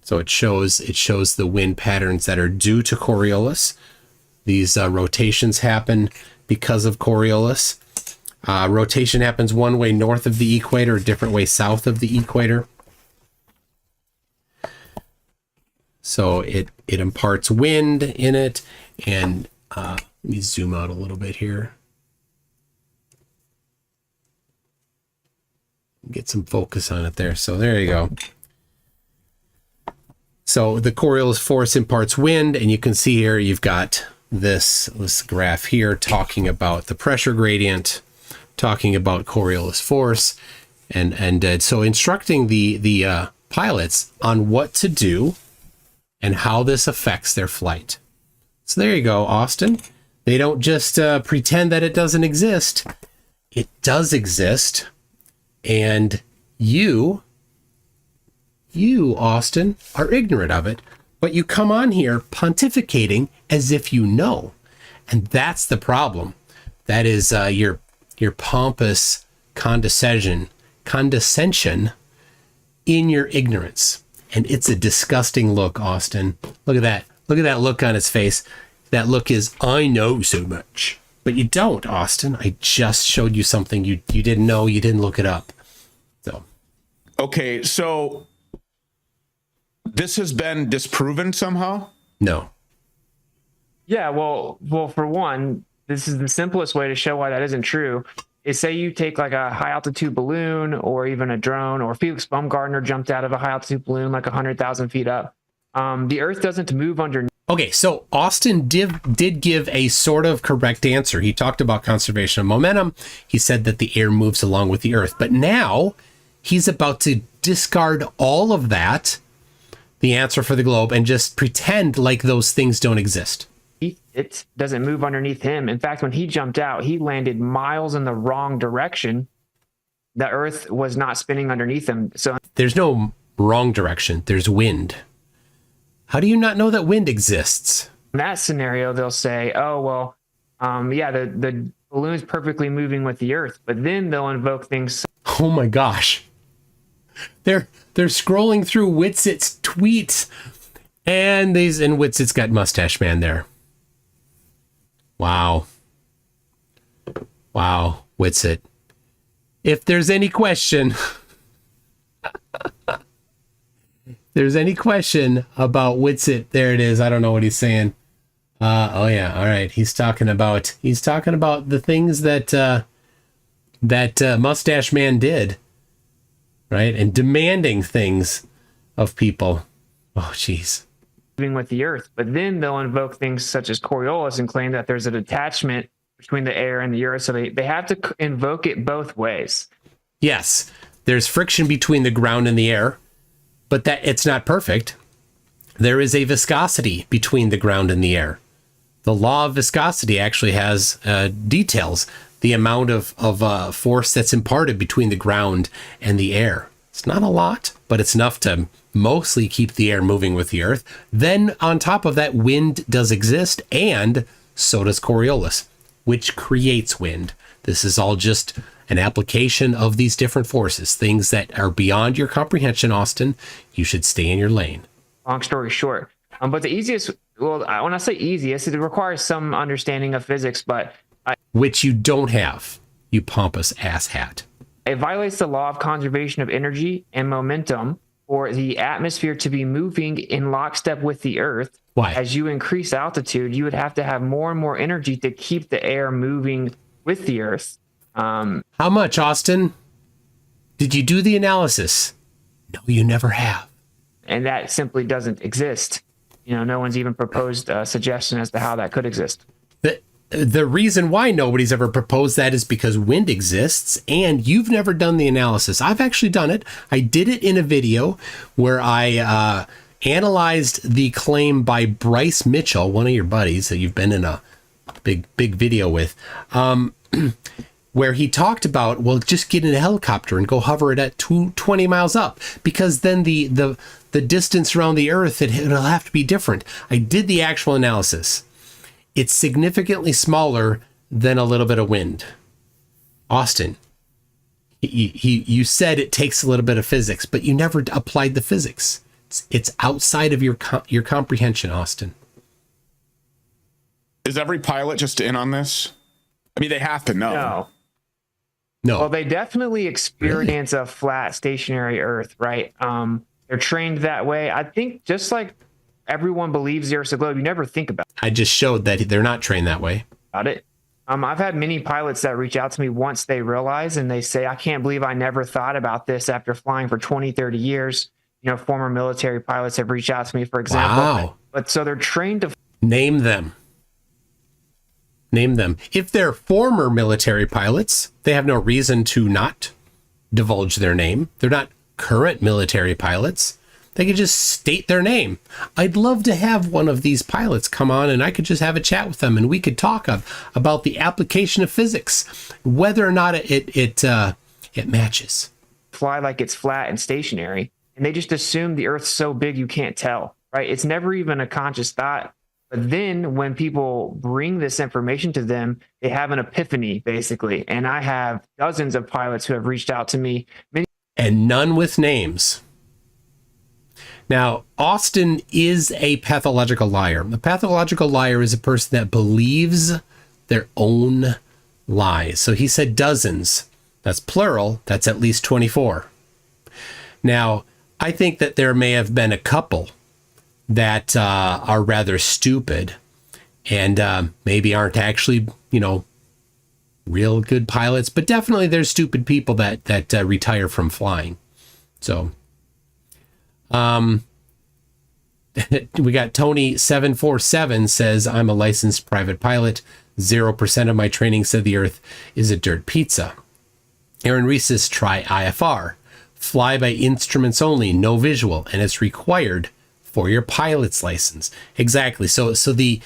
So it shows the wind patterns that are due to Coriolis. These rotations happen because of Coriolis. Rotation happens one way north of the equator, a different way south of the equator. So it imparts wind in it, and let me zoom out a little bit here. Get some focus on it there. So there you go. So the Coriolis force imparts wind, and you can see here you've got this graph here talking about the pressure gradient, talking about Coriolis force, and so instructing the pilots on what to do and how this affects their flight. So there you go, Austin. They don't just pretend that it doesn't exist. It does exist. And you, Austin, are ignorant of it. But you come on here pontificating as if you know. And that's the problem. That is your pompous condescension in your ignorance. And it's a disgusting look, Austin. Look at that. Look at that look on his face. That look is, I know so much. But you don't, Austin. I just showed you something you didn't know. You didn't look it up. So. Okay, so this has been disproven somehow? No. Yeah, well, for one, this is the simplest way to show why that isn't true. Is say you take like a high altitude balloon or even a drone, or Felix Baumgartner jumped out of a high altitude balloon like 100,000 feet up. The Earth doesn't move underneath. Okay, so Austin did give a sort of correct answer. He talked about conservation of momentum. He said that the air moves along with the Earth. But now he's about to discard all of that, the answer for the globe, and just pretend like those things don't exist. It doesn't move underneath him. In fact, when he jumped out, he landed miles in the wrong direction. The Earth was not spinning underneath him. So there's no wrong direction. There's wind. How do you not know that wind exists? in that scenario, they'll say, oh, well, yeah, the balloon's perfectly moving with the Earth. But then they'll invoke things. Oh my gosh. They're scrolling through Witsit's tweets, and Witsit's got Mustache Man there. Wow, Witsit. if there's any question, there's any question about Whitsitt, there it is. I don't know what he's saying. Oh yeah, all right. He's talking about the things that Mustache Man did, right? And demanding things of people. Oh, jeez. With the Earth, but then they'll invoke things such as coriolis and claim that there's a detachment between the air and the Earth. So they have to invoke it both ways. Yes, there's friction between the ground and the air, but that it's not perfect. There is a viscosity between the ground and the air. The law of viscosity actually has details the amount of force that's imparted between the ground and the air. It's not a lot, but it's enough to mostly keep the air moving with the Earth. Then on top of that, wind does exist, and so does coriolis, which creates wind. This is all just an application of these different forces, things that are beyond your comprehension, Austin. You should stay in your lane. Long story short. But the easiest, well, when I say easiest, it requires some understanding of physics, but which you don't have, you pompous asshat. It violates the law of conservation of energy and momentum for the atmosphere to be moving in lockstep with the Earth. Why? As you increase altitude, you would have to have more and more energy to keep the air moving with the Earth. How much, Austin? Did you do the analysis? No, you never have. And that simply doesn't exist. No one's even proposed a suggestion as to how that could exist. The reason why nobody's ever proposed that is because wind exists, and you've never done the analysis. I've actually done it. I did it in a video where I analyzed the claim by Bryce Mitchell, one of your buddies that you've been in a big video with, where he talked about, well, just get in a helicopter and go hover it at 20 miles up, because then the distance around the Earth, it'll have to be different. I did the actual analysis. It's significantly smaller than a little bit of wind. Austin, you said it takes a little bit of physics, but you never applied the physics. It's outside of your comprehension, Austin. Is every pilot just in on this? I mean, they have to know. No. Well, they definitely experience a flat, stationary Earth, right? They're trained that way. I think just like everyone believes the Earth's a globe, you never think about it. I just showed that they're not trained that way. About it. I've had many pilots that reach out to me once they realize, and they say, I can't believe I never thought about this after flying for 20, 30 years. Former military pilots have reached out to me, for example. Wow. But so they're trained to... Name them. If they're former military pilots, they have no reason to not divulge their name. They're not current military pilots. They could just state their name. I'd love to have one of these pilots come on and I could just have a chat with them and we could talk about the application of physics, whether or not it matches. Fly like it's flat and stationary, and they just assume the Earth's so big you can't tell, right? It's never even a conscious thought. But then when people bring this information to them, they have an epiphany, basically. And I have dozens of pilots who have reached out to me. And none with names. Now, Austin is a pathological liar. A pathological liar is a person that believes their own lies. So he said dozens. That's plural. That's at least 24. Now, I think that there may have been a couple that are rather stupid and maybe aren't actually, real good pilots, but definitely there's stupid people that retire from flying. So, we got Tony747 says, I'm a licensed private pilot. 0% of my training said the Earth is a dirt pizza. Aaron Reese says, try IFR. Fly by instruments only, no visual, and it's required for your pilot's license. Exactly. So the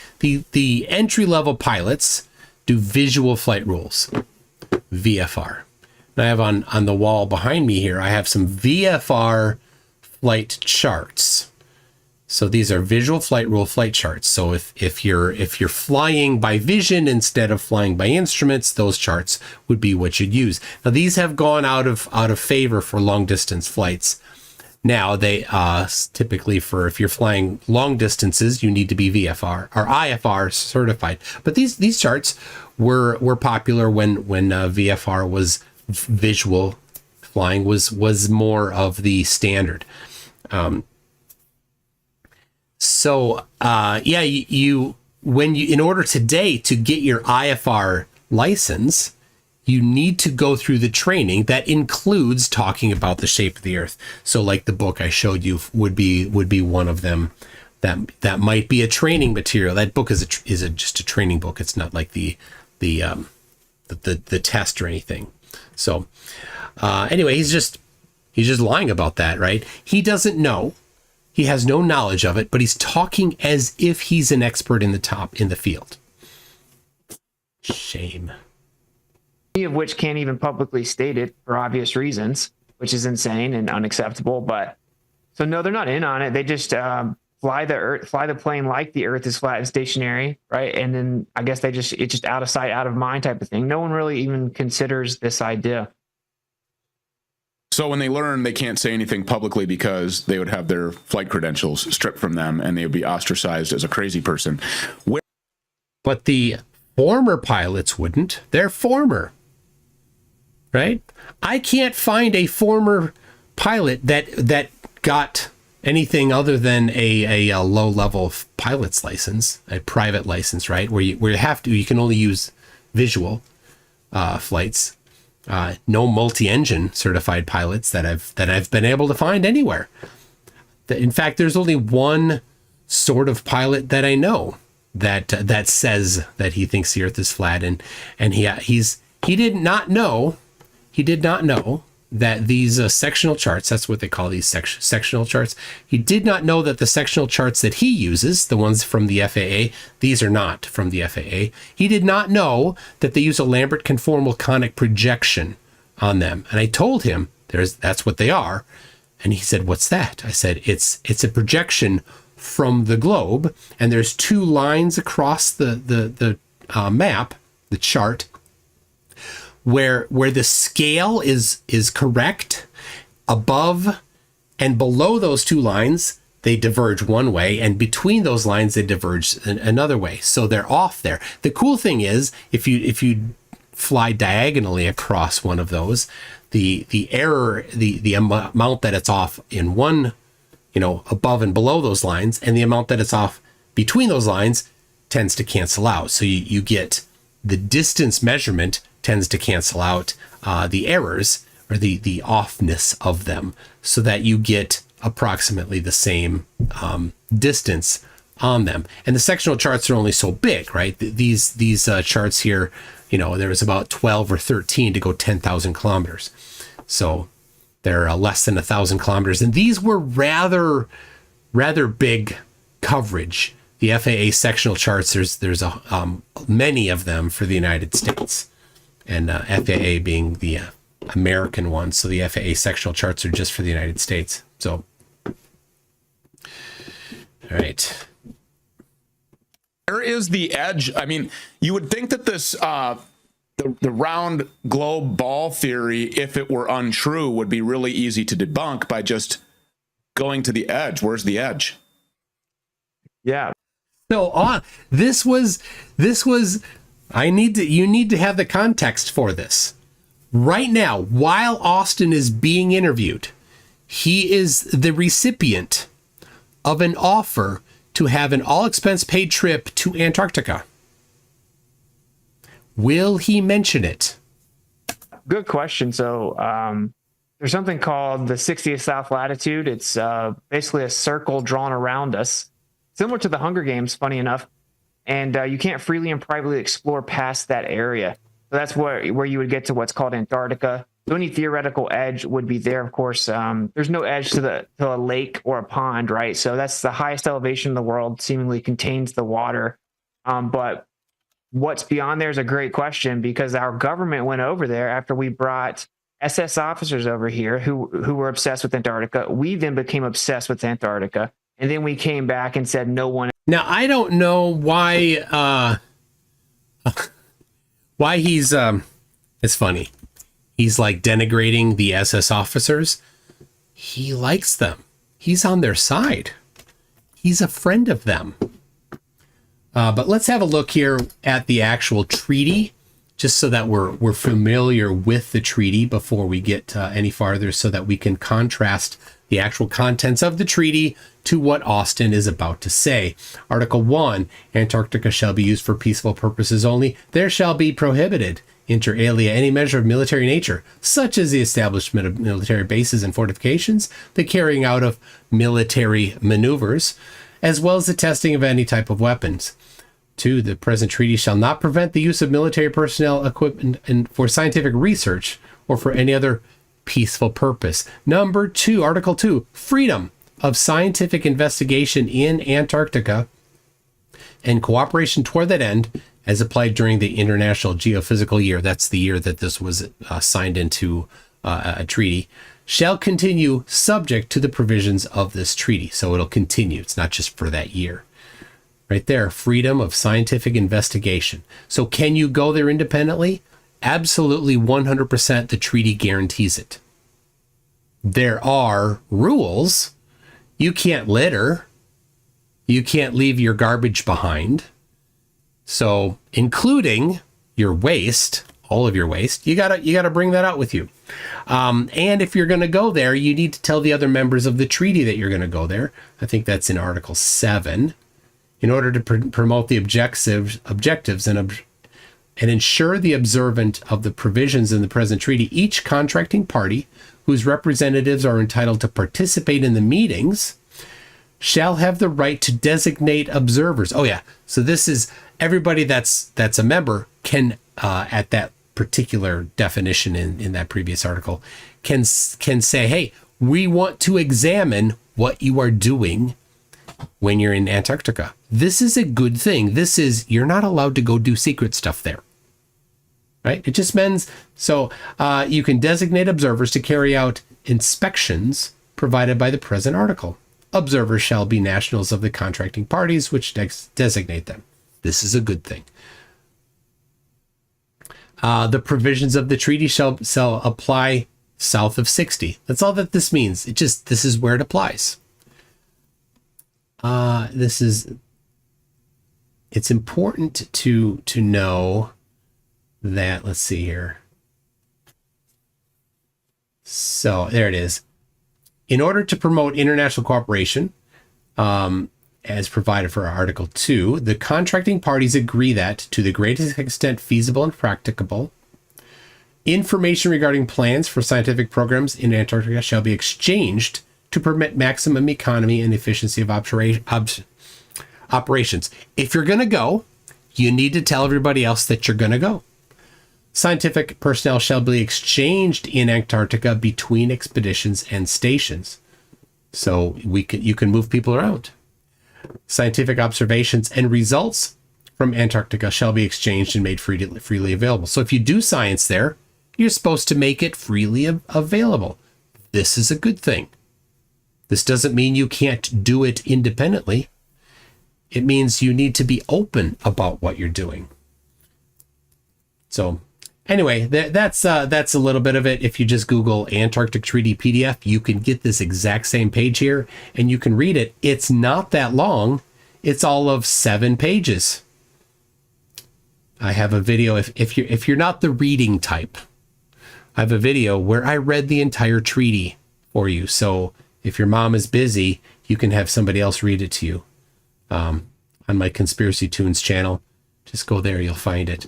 entry level pilots do visual flight rules, VFR. And I have on the wall behind me here, I have some VFR flight charts. So these are visual flight rule flight charts. So if you're flying by vision instead of flying by instruments, those charts would be what you'd use. Now these have gone out of favor for long distance flights. Now they typically if you're flying long distances, you need to be VFR or IFR certified. But these charts were popular when VFR was visual flying was more of the standard. In order today to get your IFR license, you need to go through the training that includes talking about the shape of the Earth. So like the book I showed you would be one of them. That might be a training material. That book is just a training book. It's not like the test or anything. So anyway, he's just lying about that, right? He doesn't know. He has no knowledge of it, but he's talking as if he's an expert in the field. Shame. Many of which can't even publicly state it for obvious reasons, which is insane and unacceptable. But so no, they're not in on it. They just fly the plane like the Earth is flat and stationary, right? And then I guess it's just out of sight, out of mind type of thing. No one really even considers this idea. So when they learn, they can't say anything publicly because they would have their flight credentials stripped from them and they would be ostracized as a crazy person. But the former pilots wouldn't. They're former, right? I can't find a former pilot that got anything other than a low-level pilot's license, a private license, right? Where you can only use visual flights. No multi-engine certified pilots that I've been able to find anywhere. In fact, there's only one sort of pilot that I know that says that he thinks the Earth is flat, and he did not know that these sectional charts, that's what they call these sectional charts. He did not know that the sectional charts that he uses, the ones from the FAA, these are not from the FAA. He did not know that they use a Lambert conformal conic projection on them. And I told him that's what they are. And he said, "What's that?" I said, it's a projection from the globe, and there's two lines across the map, the chart, where the scale is correct. Above and below those two lines, they diverge one way, and between those lines, they diverge another way. So they're off there. The cool thing is, if you fly diagonally across one of those, the error, the amount that it's off in one, above and below those lines, and the amount that it's off between those lines tends to cancel out. So you get the distance measurement tends to cancel out the errors or the offness of them, so that you get approximately the same distance on them. And the sectional charts are only so big, right? These charts here, there was about 12 or 13 to go 10,000 kilometers. So they're less than 1,000 kilometers. And these were rather big coverage. The FAA sectional charts, there's many of them for the United States, and FAA being the American one. So the FAA sectional charts are just for the United States. So, all right. Where is the edge? I mean, you would think that this, the round globe ball theory, if it were untrue, would be really easy to debunk by just going to the edge. Where's the edge? Yeah. So this was you need to have the context for this. Right now, while Austin is being interviewed, he is the recipient of an offer to have an all-expense paid trip to Antarctica. Will he mention it? Good question. So there's something called the 60th South Latitude. It's basically a circle drawn around us, similar to the Hunger Games, funny enough. And you can't freely and privately explore past that area. So that's where you would get to what's called Antarctica. So any theoretical edge would be there, of course. There's no edge to a lake or a pond, right? So that's the highest elevation in the world, seemingly contains the water. But what's beyond there is a great question, because our government went over there after we brought SS officers over here who were obsessed with Antarctica. We then became obsessed with Antarctica. And then we came back and said no one. Now, I don't know why he's it's funny. He's like denigrating the SS officers. He likes them. He's on their side. He's a friend of them. But let's have a look here at the actual treaty just so that we're familiar with the treaty before we get any farther, so that we can contrast the actual contents of the treaty to what Austin is about to say. Article 1, Antarctica shall be used for peaceful purposes only. There shall be prohibited, inter alia, any measure of military nature, such as the establishment of military bases and fortifications, the carrying out of military maneuvers, as well as the testing of any type of weapons. 2, the present treaty shall not prevent the use of military personnel, equipment, and for scientific research or for any other peaceful purpose. Number 2, Article 2, freedom of scientific investigation in Antarctica and cooperation toward that end as applied during the International Geophysical Year. That's the year that this was signed into a treaty, shall continue subject to the provisions of this treaty. So it'll continue. It's not just for that year. Right there, freedom of scientific investigation. So can you go there independently? Absolutely, 100%. The treaty guarantees it. There are rules. You can't litter. You can't leave your garbage behind. So, including your waste, all of your waste, you gotta bring that out with you. And if you're going to go there, you need to tell the other members of the treaty that you're going to go there. I think that's in Article 7. In order to promote the objectives and ensure the observance of the provisions in the present treaty, each contracting party whose representatives are entitled to participate in the meetings shall have the right to designate observers. Oh yeah, so this is everybody that's a member can at that particular definition in that previous article can say, hey, we want to examine what you are doing when you're in Antarctica. This is a good thing. You're not allowed to go do secret stuff there. Right? It just means, so you can designate observers to carry out inspections provided by the present article. Observers shall be nationals of the contracting parties which designate them. This is a good thing. The provisions of the treaty shall apply south of 60. That's all that this means. This is where it applies. It's important to know that, let's see here. So there it is. In order to promote international cooperation, as provided for Article 2, the contracting parties agree that, to the greatest extent feasible and practicable, information regarding plans for scientific programs in Antarctica shall be exchanged to permit maximum economy and efficiency of operations. If you're going to go, you need to tell everybody else that you're going to go. Scientific personnel shall be exchanged in Antarctica between expeditions and stations. So you can move people around. Scientific observations and results from Antarctica shall be exchanged and made freely available. So if you do science there, you're supposed to make it freely available. This is a good thing. This doesn't mean you can't do it independently. It means you need to be open about what you're doing. So anyway, that's a little bit of it. If you just Google Antarctic Treaty PDF, you can get this exact same page here and you can read it. It's not that long. It's all of 7 pages. I have a video. If you're not the reading type, I have a video where I read the entire treaty for you. So if your mom is busy, you can have somebody else read it to you. On my Conspiracy Tunes channel, just go there, you'll find it.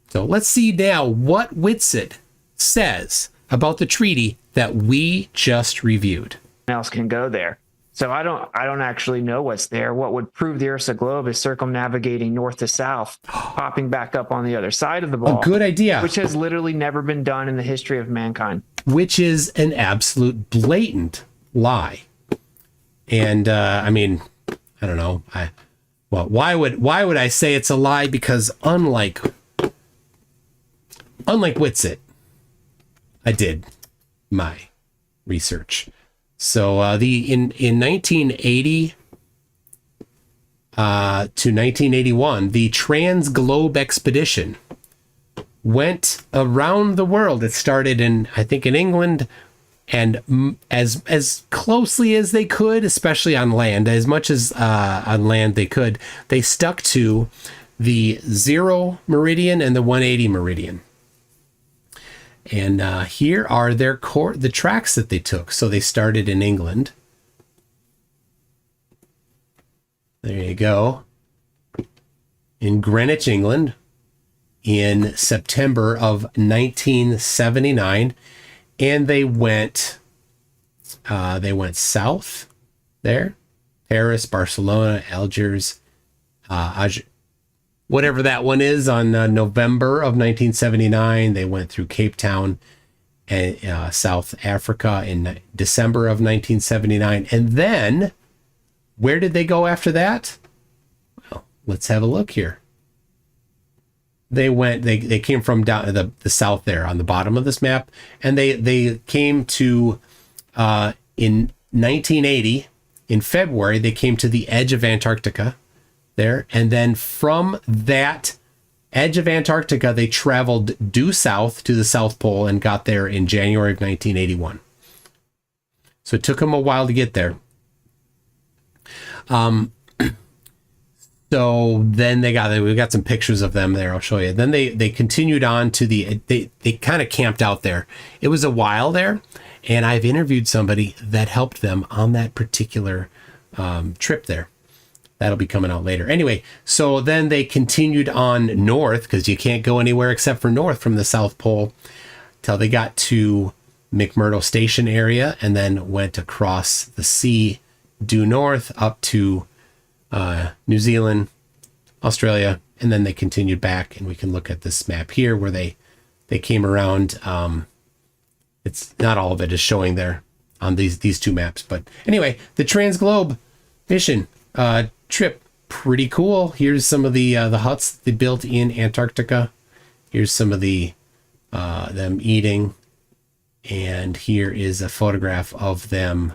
So let's see now what Witsit says about the treaty that we just reviewed. Else can go there. So I don't actually know what's there. What would prove the Earth's a globe is circumnavigating north to south, popping back up on the other side of the ball. A good idea. Which has literally never been done in the history of mankind. Which is an absolute blatant lie. And I mean, I don't know. Why would I say it's a lie? Because unlike Witsit, I did my research. So in 1980 to 1981, the Trans-Globe Expedition went around the world. It started in England, and as closely as they could, especially on land, as much as on land they could, they stuck to the 0 meridian and the 180 meridian. And here are the tracks that they took. So they started in England. There you go. In Greenwich, England, in September of 1979, and they went south there, Paris, Barcelona, Algiers, whatever that one is, on November of 1979. They went through Cape Town and South Africa in December of 1979. And then where did they go after that? Well, let's have a look here. They came from down the south there on the bottom of this map, and they came to in 1980 in February. They came to the edge of Antarctica there, and then from that edge of Antarctica they traveled due south to the South Pole and got there in January of 1981. So it took them a while to get there. So then we got some pictures of them there. I'll show you. Then they continued on to they kind of camped out there. It was a while there, and I've interviewed somebody that helped them on that particular trip there. That'll be coming out later. Anyway, so then they continued on north, because you can't go anywhere except for north from the South Pole, till they got to McMurdo Station area, and then went across the sea due north up to New Zealand, Australia, and then they continued back. And we can look at this map here where they came around. It's not all of it is showing there on these two maps, but anyway, the Transglobe mission trip, pretty cool. Here's some of the huts they built in Antarctica. Here's some of the them eating, and here is a photograph of them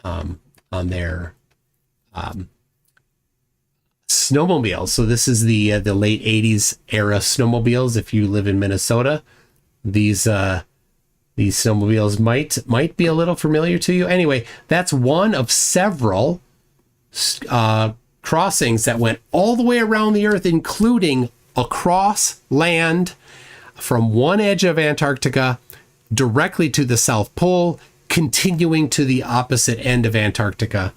on their snowmobiles. So this is the late 80s era snowmobiles. If you live in Minnesota, these snowmobiles might be a little familiar to you. Anyway, that's one of several crossings that went all the way around the Earth, including across land from one edge of Antarctica directly to the South Pole, continuing to the opposite end of Antarctica,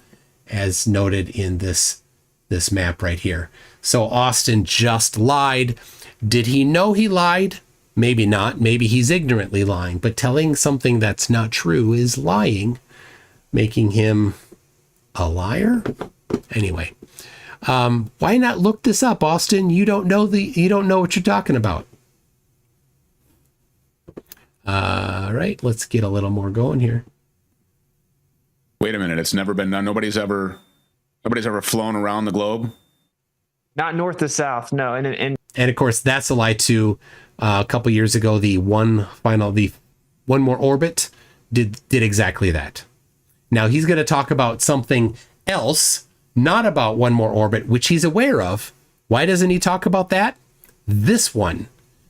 as noted in this map right here. So Austin just lied. Did he know he lied? Maybe not. Maybe he's ignorantly lying, but telling something that's not true is lying, making him a liar. Anyway, why not look this up, Austin? You don't know what you're talking about. All right, let's get a little more going here. Wait a minute. It's never been done. Nobody's ever flown around the globe. Not north to south. No. And of course, that's a lie too. A couple years ago, the one more orbit did exactly that. Now he's going to talk about something else, not about one more orbit, which he's aware of. Why doesn't he talk about that? This one,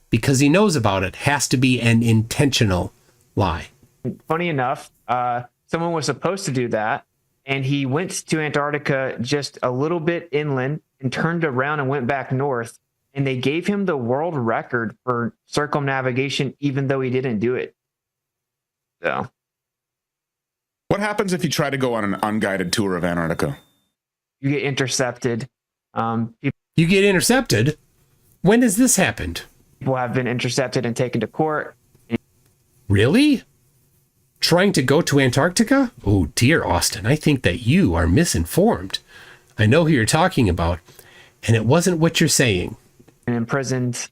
because he knows about it, has to be an intentional lie. funny enough, someone was supposed to do that, and he went to Antarctica just a little bit inland and turned around and went back north. And they gave him the world record for circumnavigation, even though he didn't do it. So, what happens if you try to go on an unguided tour of Antarctica? You get intercepted. You get intercepted? When has this happened? People have been intercepted and taken to court. Really? Trying to go to Antarctica? Oh, dear Austin, I think that you are misinformed. I know who you're talking about, and it wasn't what you're saying. And imprisoned,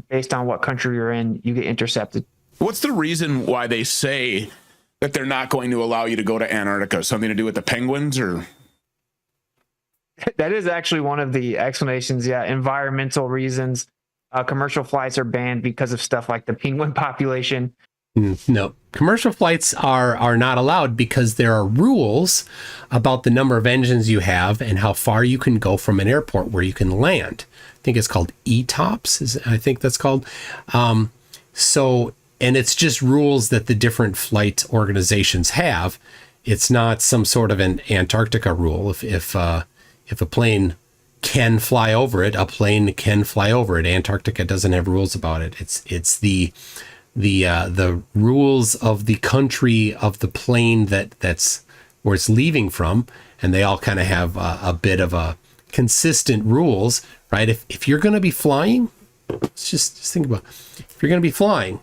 based on what country you're in, you get intercepted. What's the reason why they say that they're not going to allow you to go to Antarctica? Something to do with the penguins, or? That is actually one of the explanations. Yeah, environmental reasons. Commercial flights are banned because of stuff like the penguin population. No, commercial flights are not allowed because there are rules about the number of engines you have and how far you can go from an airport where you can land. I think it's called ETOPS, I think that's called. So, and it's just rules that the different flight organizations have. It's not some sort of an Antarctica rule. If a plane can fly over it. A plane can fly over it. Antarctica doesn't have rules about it. It's the rules of the country of the plane that's where it's leaving from, and they all kind of have a bit of a consistent rules, right? If you're going to be flying, let's just think about, if you're going to be flying,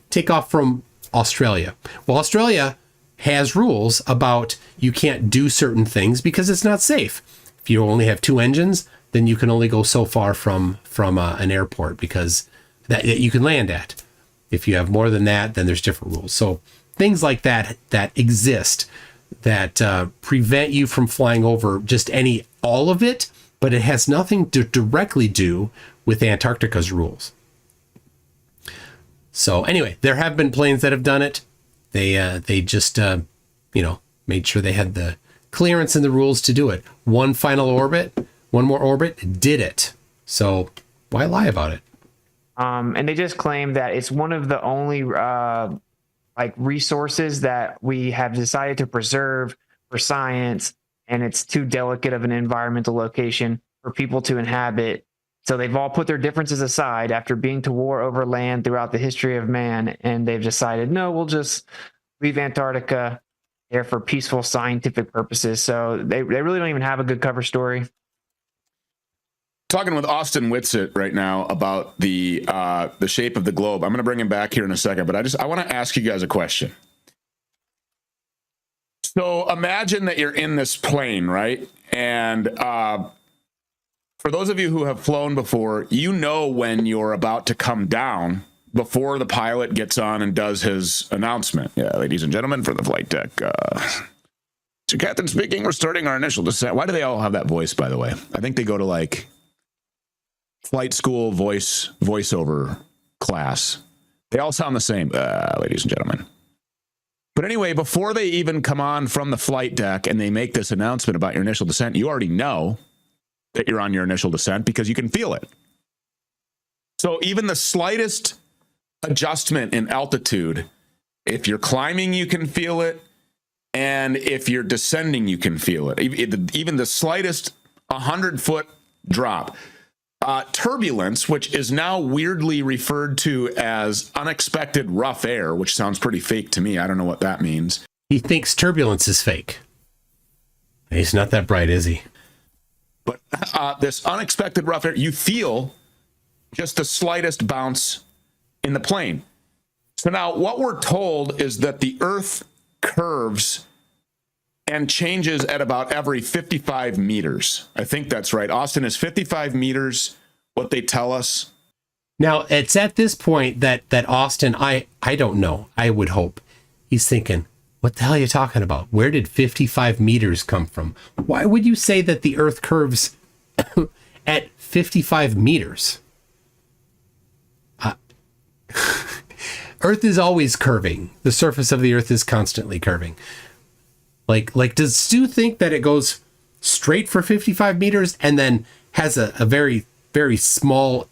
take off from Australia. Well, Australia has rules about you can't do certain things because it's not safe. If you only have 2 engines, then you can only go so far from an airport because that you can land at. If you have more than that, then there's different rules. So things like that exist that prevent you from flying over just all of it, but it has nothing to directly do with Antarctica's rules. So anyway, there have been planes that have done it. They just made sure they had the clearance and the rules to do it. One more orbit, did it. So why lie about it? And they just claim that it's one of the only resources that we have decided to preserve for science, and it's too delicate of an environmental location for people to inhabit. So they've all put their differences aside after being to war over land throughout the history of man, and they've decided, no, we'll just leave Antarctica there for peaceful scientific purposes. So they really don't even have a good cover story. Talking with Austin Whitsitt right now about the shape of the globe. I'm going to bring him back here in a second, but I want to ask you guys a question. So imagine that you're in this plane, right? And for those of you who have flown before, you know when you're about to come down before the pilot gets on and does his announcement. Yeah, ladies and gentlemen, for the flight deck. So Captain speaking, we're starting our initial descent. Why do they all have that voice, by the way? I think they go to like flight school voiceover class. They all sound the same, ladies and gentlemen. But anyway, before they even come on from the flight deck and they make this announcement about your initial descent, you already know that you're on your initial descent because you can feel it. So even the slightest adjustment in altitude, if you're climbing, you can feel it. And if you're descending, you can feel it. Even the slightest 100-foot drop. Turbulence, which is now weirdly referred to as unexpected rough air, which sounds pretty fake to me. I don't know what that means. He thinks turbulence is fake. He's not that bright, is he? But this unexpected rough air, you feel just the slightest bounce in the plane. So now what we're told is that the Earth curves and changes at about every 55 meters. I think that's right. Austin, is 55 meters what they tell us? Now, it's at this point that Austin, I don't know, I would hope, he's thinking, what the hell are you talking about? Where did 55 meters come from? Why would you say that the Earth curves at 55 meters? Earth is always curving. The surface of the Earth is constantly curving. Like, does Stu think that it goes straight for 55 meters and then has a very, very small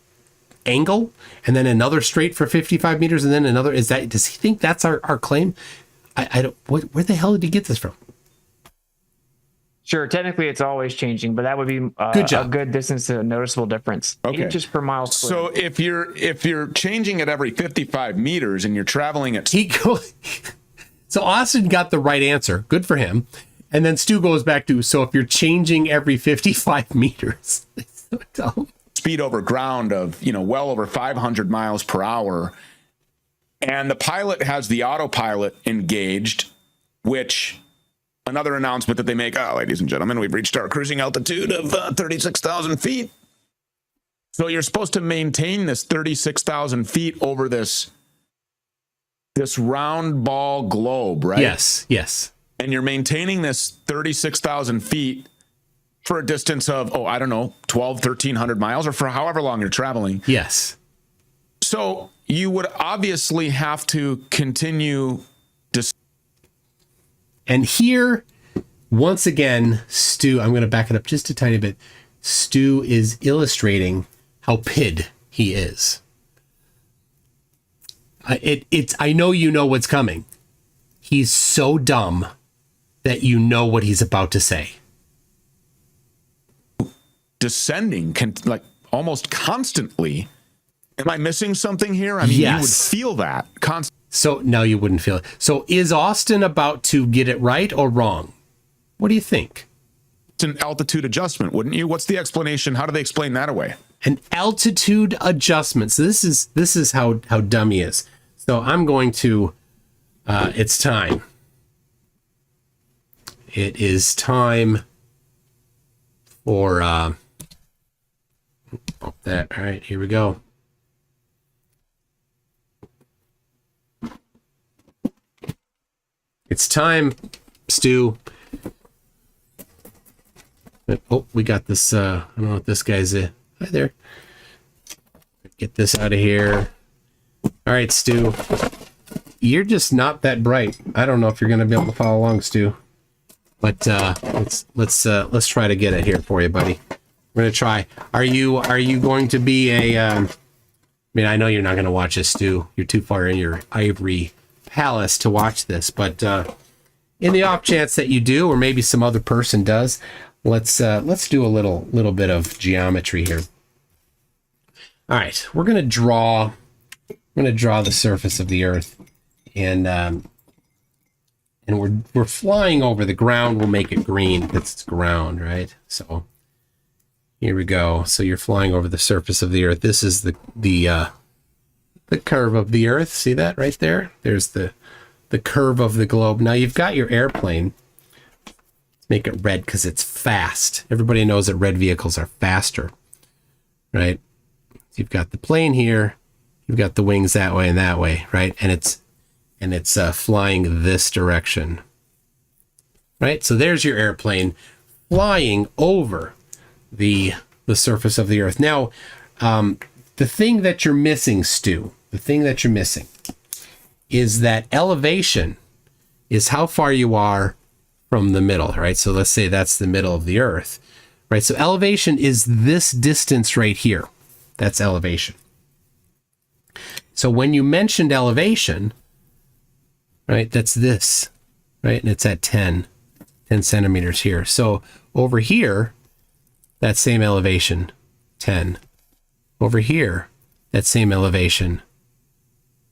angle and then another straight for 55 meters and then another? Does he think that's our claim? I don't, where the hell did he get this from? Sure, technically it's always changing, but that would be a good distance to a noticeable difference. Okay. Inches per mile squared. So if you're changing at every 55 meters and you're traveling at... So Austin got the right answer. Good for him. And then Stu goes back to, so if you're changing every 55 meters, it's so dumb. Speed over ground of, well over 500 miles per hour. And the pilot has the autopilot engaged, which another announcement that they make, ladies and gentlemen, we've reached our cruising altitude of 36,000 feet. So you're supposed to maintain this 36,000 feet over this round ball globe, right? Yes. And you're maintaining this 36,000 feet for a distance of, 1,300 miles or for however long you're traveling. Yes. So you would obviously have to continue. And here, once again, Stu, I'm going to back it up just a tiny bit. Stu is illustrating how PID he is. I know you know what's coming. He's so dumb that you know what he's about to say. descending like almost constantly. Am I missing something here? I mean, Yes. you would feel that constantly. So no, you wouldn't feel it. So is Austin about to get it right or wrong? What do you think? It's an altitude adjustment, wouldn't you? What's the explanation? How do they explain that away? An altitude adjustment. So this is how dumb he is. So I'm going to. It's time. It is time for that. All right, here we go. It's time, Stu. Oh, we got this. I don't know what this guy's. Hi there. Get this out of here. All right, Stu. You're just not that bright. I don't know if you're going to be able to follow along, Stu. But let's try to get it here for you, buddy. We're gonna try. Are you going to be a? I mean, I know you're not going to watch this, Stu. You're too far in your ivory palace to watch this. But in the off chance that you do, or maybe some other person does, let's do a little bit of geometry here. All right, we're gonna draw the surface of the Earth, and we're flying over the ground. We'll make it green because it's ground, right? So here we go. So you're flying over the surface of the Earth. This is the curve of the Earth. See that right there? There's the curve of the globe. Now you've got your airplane. Let's make it red because it's fast. Everybody knows that red vehicles are faster, right? You've got the plane here. You've got the wings that way and that way, right? And it's flying this direction, right? So there's your airplane flying over the surface of the Earth. Now, the thing that you're missing, Stu, the thing that you're missing is that elevation is how far you are from the middle, right? So let's say that's the middle of the Earth, right? So elevation is this distance right here. That's elevation. So when you mentioned elevation, right, that's this, right? And it's at 10 centimeters here. So over here, that same elevation, 10. Over here, that same elevation,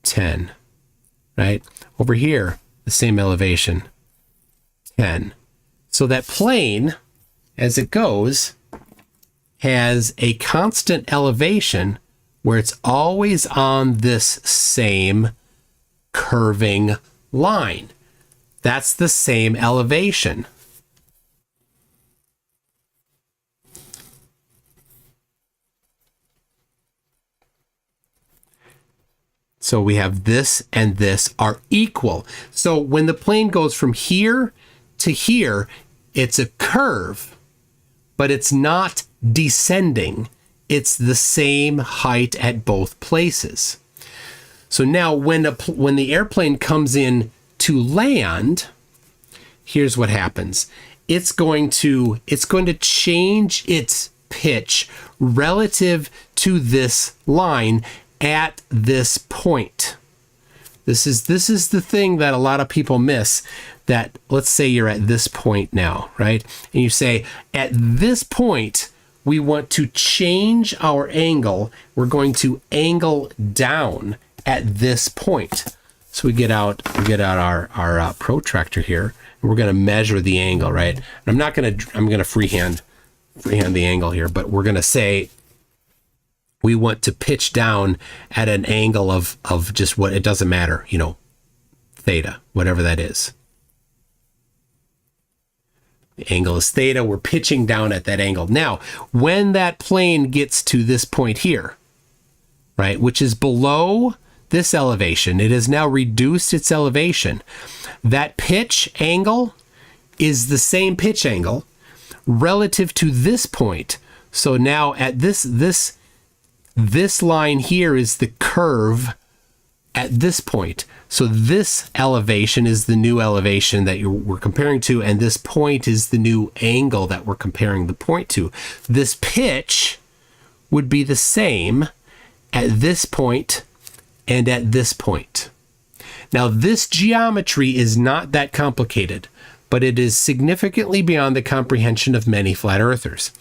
10, right? Over here, the same elevation, 10. So that plane, as it goes, has a constant elevation where it's always on this same curving line. That's the same elevation. So we have this and this are equal. So when the plane goes from here to here, it's a curve, but it's not descending. It's the same height at both places. So now when the airplane comes in to land, here's what happens. It's going to change its pitch relative to this line at this point. This is the thing that a lot of people miss, that let's say you're at this point now, right? And you say, at this point, we want to change our angle. We're going to angle down at this point. So we get out our protractor here, and we're going to measure the angle, right? And I'm going to freehand the angle here, but we're going to say we want to pitch down at an angle of just what, it doesn't matter, theta, whatever that is. The angle is theta. We're pitching down at that angle. Now, when that plane gets to this point here, right, which is below this elevation, it has now reduced its elevation. That pitch angle is the same pitch angle relative to this point. So now at this line here is the curve at this point. So this elevation is the new elevation that we're comparing to, and this point is the new angle that we're comparing the point to. This pitch would be the same at this point and at this point. Now, this geometry is not that complicated. but it is significantly beyond the comprehension of many flat earthers.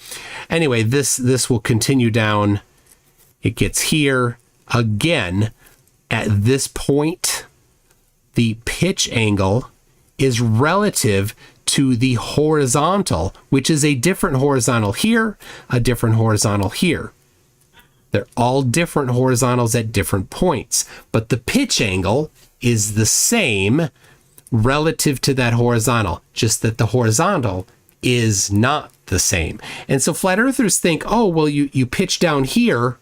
Anyway, this will continue down. It gets here again. At this point, the pitch angle is relative to the horizontal, which is a different horizontal here, a different horizontal here. They're all different horizontals at different points, but the pitch angle is the same relative to that horizontal, just that the horizontal is not the same. And so flat earthers think, oh, well, you pitch down here,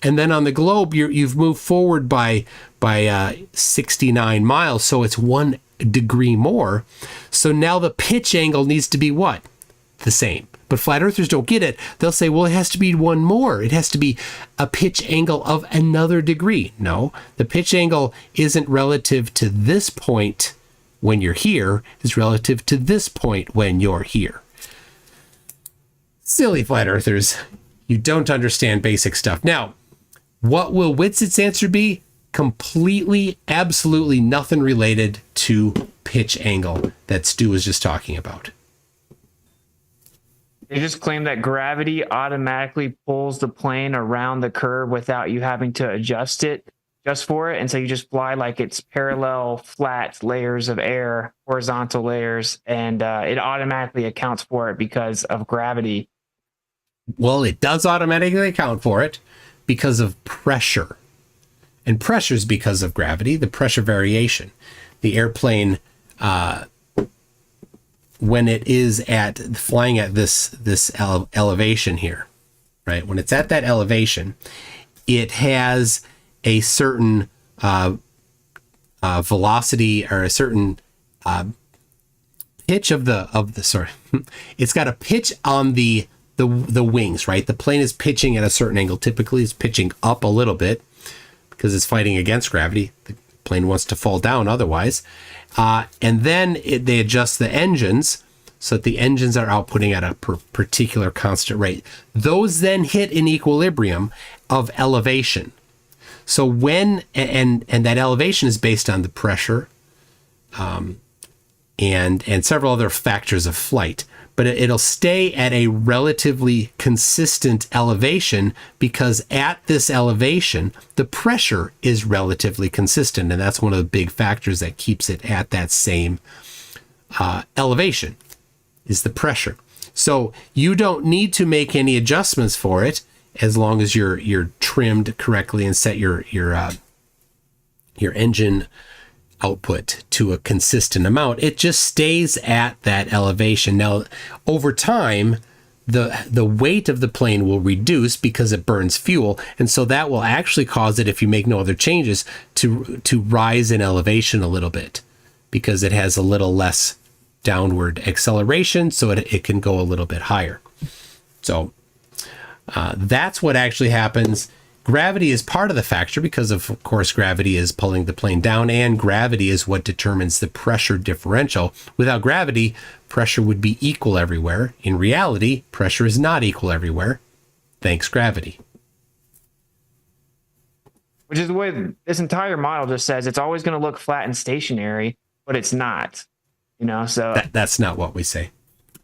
and then on the globe, you've moved forward by 69 miles, so it's 1 degree more. So now the pitch angle needs to be what? The same. But flat earthers don't get it. They'll say, well, it has to be 1 more. It has to be a pitch angle of another degree. No, the pitch angle isn't relative to this point when you're here. It's relative to this point when you're here. Silly flat earthers. You don't understand basic stuff. Now, what will Witsit's answer be? Completely, absolutely nothing related to pitch angle that Stu was just talking about. They just claim that gravity automatically pulls the plane around the curve without you having to adjust it just for it. And so you just fly like it's parallel, flat layers of air, horizontal layers, and it automatically accounts for it because of gravity. Well, it does automatically account for it because of pressure. And pressure is because of gravity, the pressure variation. The airplane, when it is flying at this elevation here, right? When it's at that elevation, it has a certain velocity or a certain pitch of the sorry. It's got a pitch on the wings, right? The plane is pitching at a certain angle. Typically, it's pitching up a little bit because it's fighting against gravity. The plane wants to fall down otherwise. And then they adjust the engines so that the engines are outputting at a particular constant rate. Those then hit an equilibrium of elevation. So when, and that elevation is based on the pressure and several other factors of flight. But it'll stay at a relatively consistent elevation because at this elevation, the pressure is relatively consistent. And that's one of the big factors that keeps it at that same elevation is the pressure. So you don't need to make any adjustments for it as long as you're trimmed correctly and set your engine output to a consistent amount. It just stays at that elevation. Now, over time, the weight of the plane will reduce because it burns fuel, and so that will actually cause it, if you make no other changes, to rise in elevation a little bit because it has a little less downward acceleration, so it can go a little bit higher. So that's what actually happens. Gravity is part of the factor because, of course, gravity is pulling the plane down, and gravity is what determines the pressure differential. Without gravity, pressure would be equal everywhere. In reality, pressure is not equal everywhere, thanks gravity. Which is the way this entire model just says it's always going to look flat and stationary, but it's not. So that's not what we say.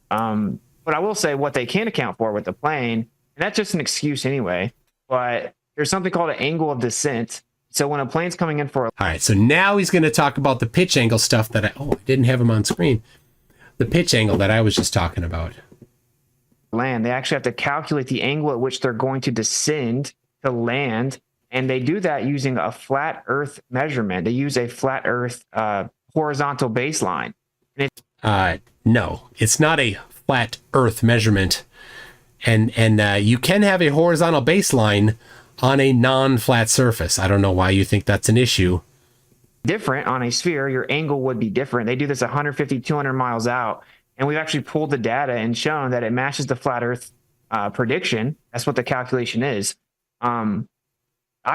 But I will say what they can account for with the plane, and that's just an excuse anyway, but there's something called an angle of descent. So when a plane's coming in for all right, so now he's going to talk about the pitch angle stuff that I didn't have him on screen. The pitch angle that I was just talking about. Land, they actually have to calculate the angle at which they're going to descend to land, and they do that using a flat Earth measurement. They use a flat Earth horizontal baseline. No, it's not a flat Earth measurement, and you can have a horizontal baseline on a non-flat surface. I don't know why you think that's an issue. Different on a sphere, your angle would be different. They do this 150, 200 miles out, and we've actually pulled the data and shown that it matches the flat Earth prediction. That's what the calculation is. I've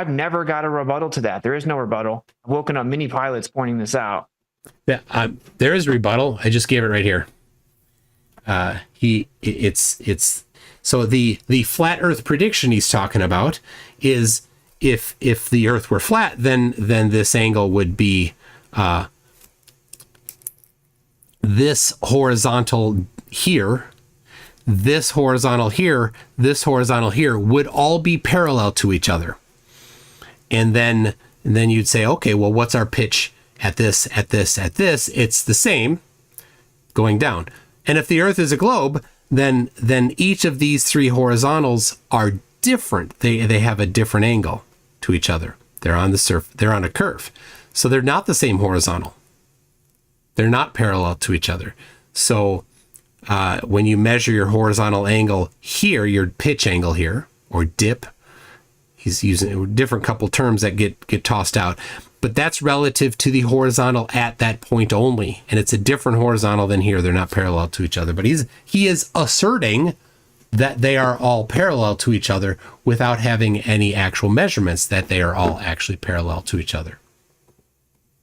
never got a rebuttal to that. There is no rebuttal. I've woken up many pilots pointing this out. Yeah, there is a rebuttal. I just gave it right here. So the flat Earth prediction he's talking about is if the Earth were flat, then this angle would be this horizontal here, this horizontal here, this horizontal here would all be parallel to each other. And then you'd say, okay, well, what's our pitch at this, at this, at this? It's the same going down. And if the Earth is a globe, then each of these three horizontals are different. They have a different angle to each other. They're on a curve. So they're not the same horizontal. They're not parallel to each other. So when you measure your horizontal angle here, your pitch angle here, or dip, he's using a different couple terms that get tossed out, but that's relative to the horizontal at that point only. And it's a different horizontal than here. They're not parallel to each other, but he is asserting that they are all parallel to each other without having any actual measurements that they are all actually parallel to each other.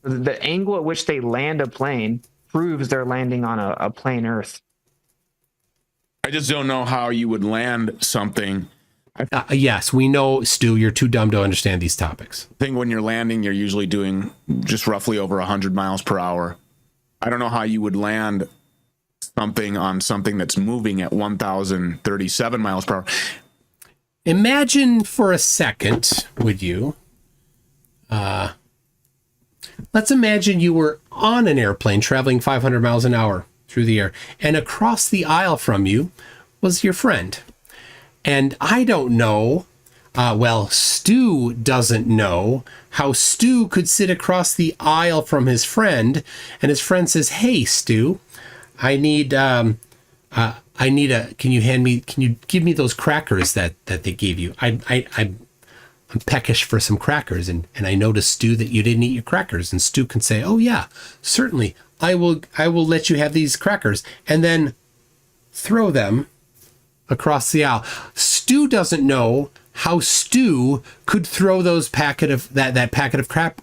The angle at which they land a plane proves they're landing on a plane Earth. I just don't know how you would land something. Yes, we know, Stu, you're too dumb to understand these topics. I think when you're landing, you're usually doing just roughly over 100 miles per hour. I don't know how you would land something on something that's moving at 1,037 miles per hour. Imagine for a second, would you? Let's imagine you were on an airplane traveling 500 miles an hour through the air, and across the aisle from you was your friend. And I don't know, Stu doesn't know how Stu could sit across the aisle from his friend, and his friend says, "Hey, Stu, can you give me those crackers that they gave you? I'm peckish for some crackers, and I noticed, Stu, that you didn't eat your crackers." And Stu can say, "Oh yeah, certainly, I will let you have these crackers," and then throw them across the aisle. Stu doesn't know how Stu could throw those packet of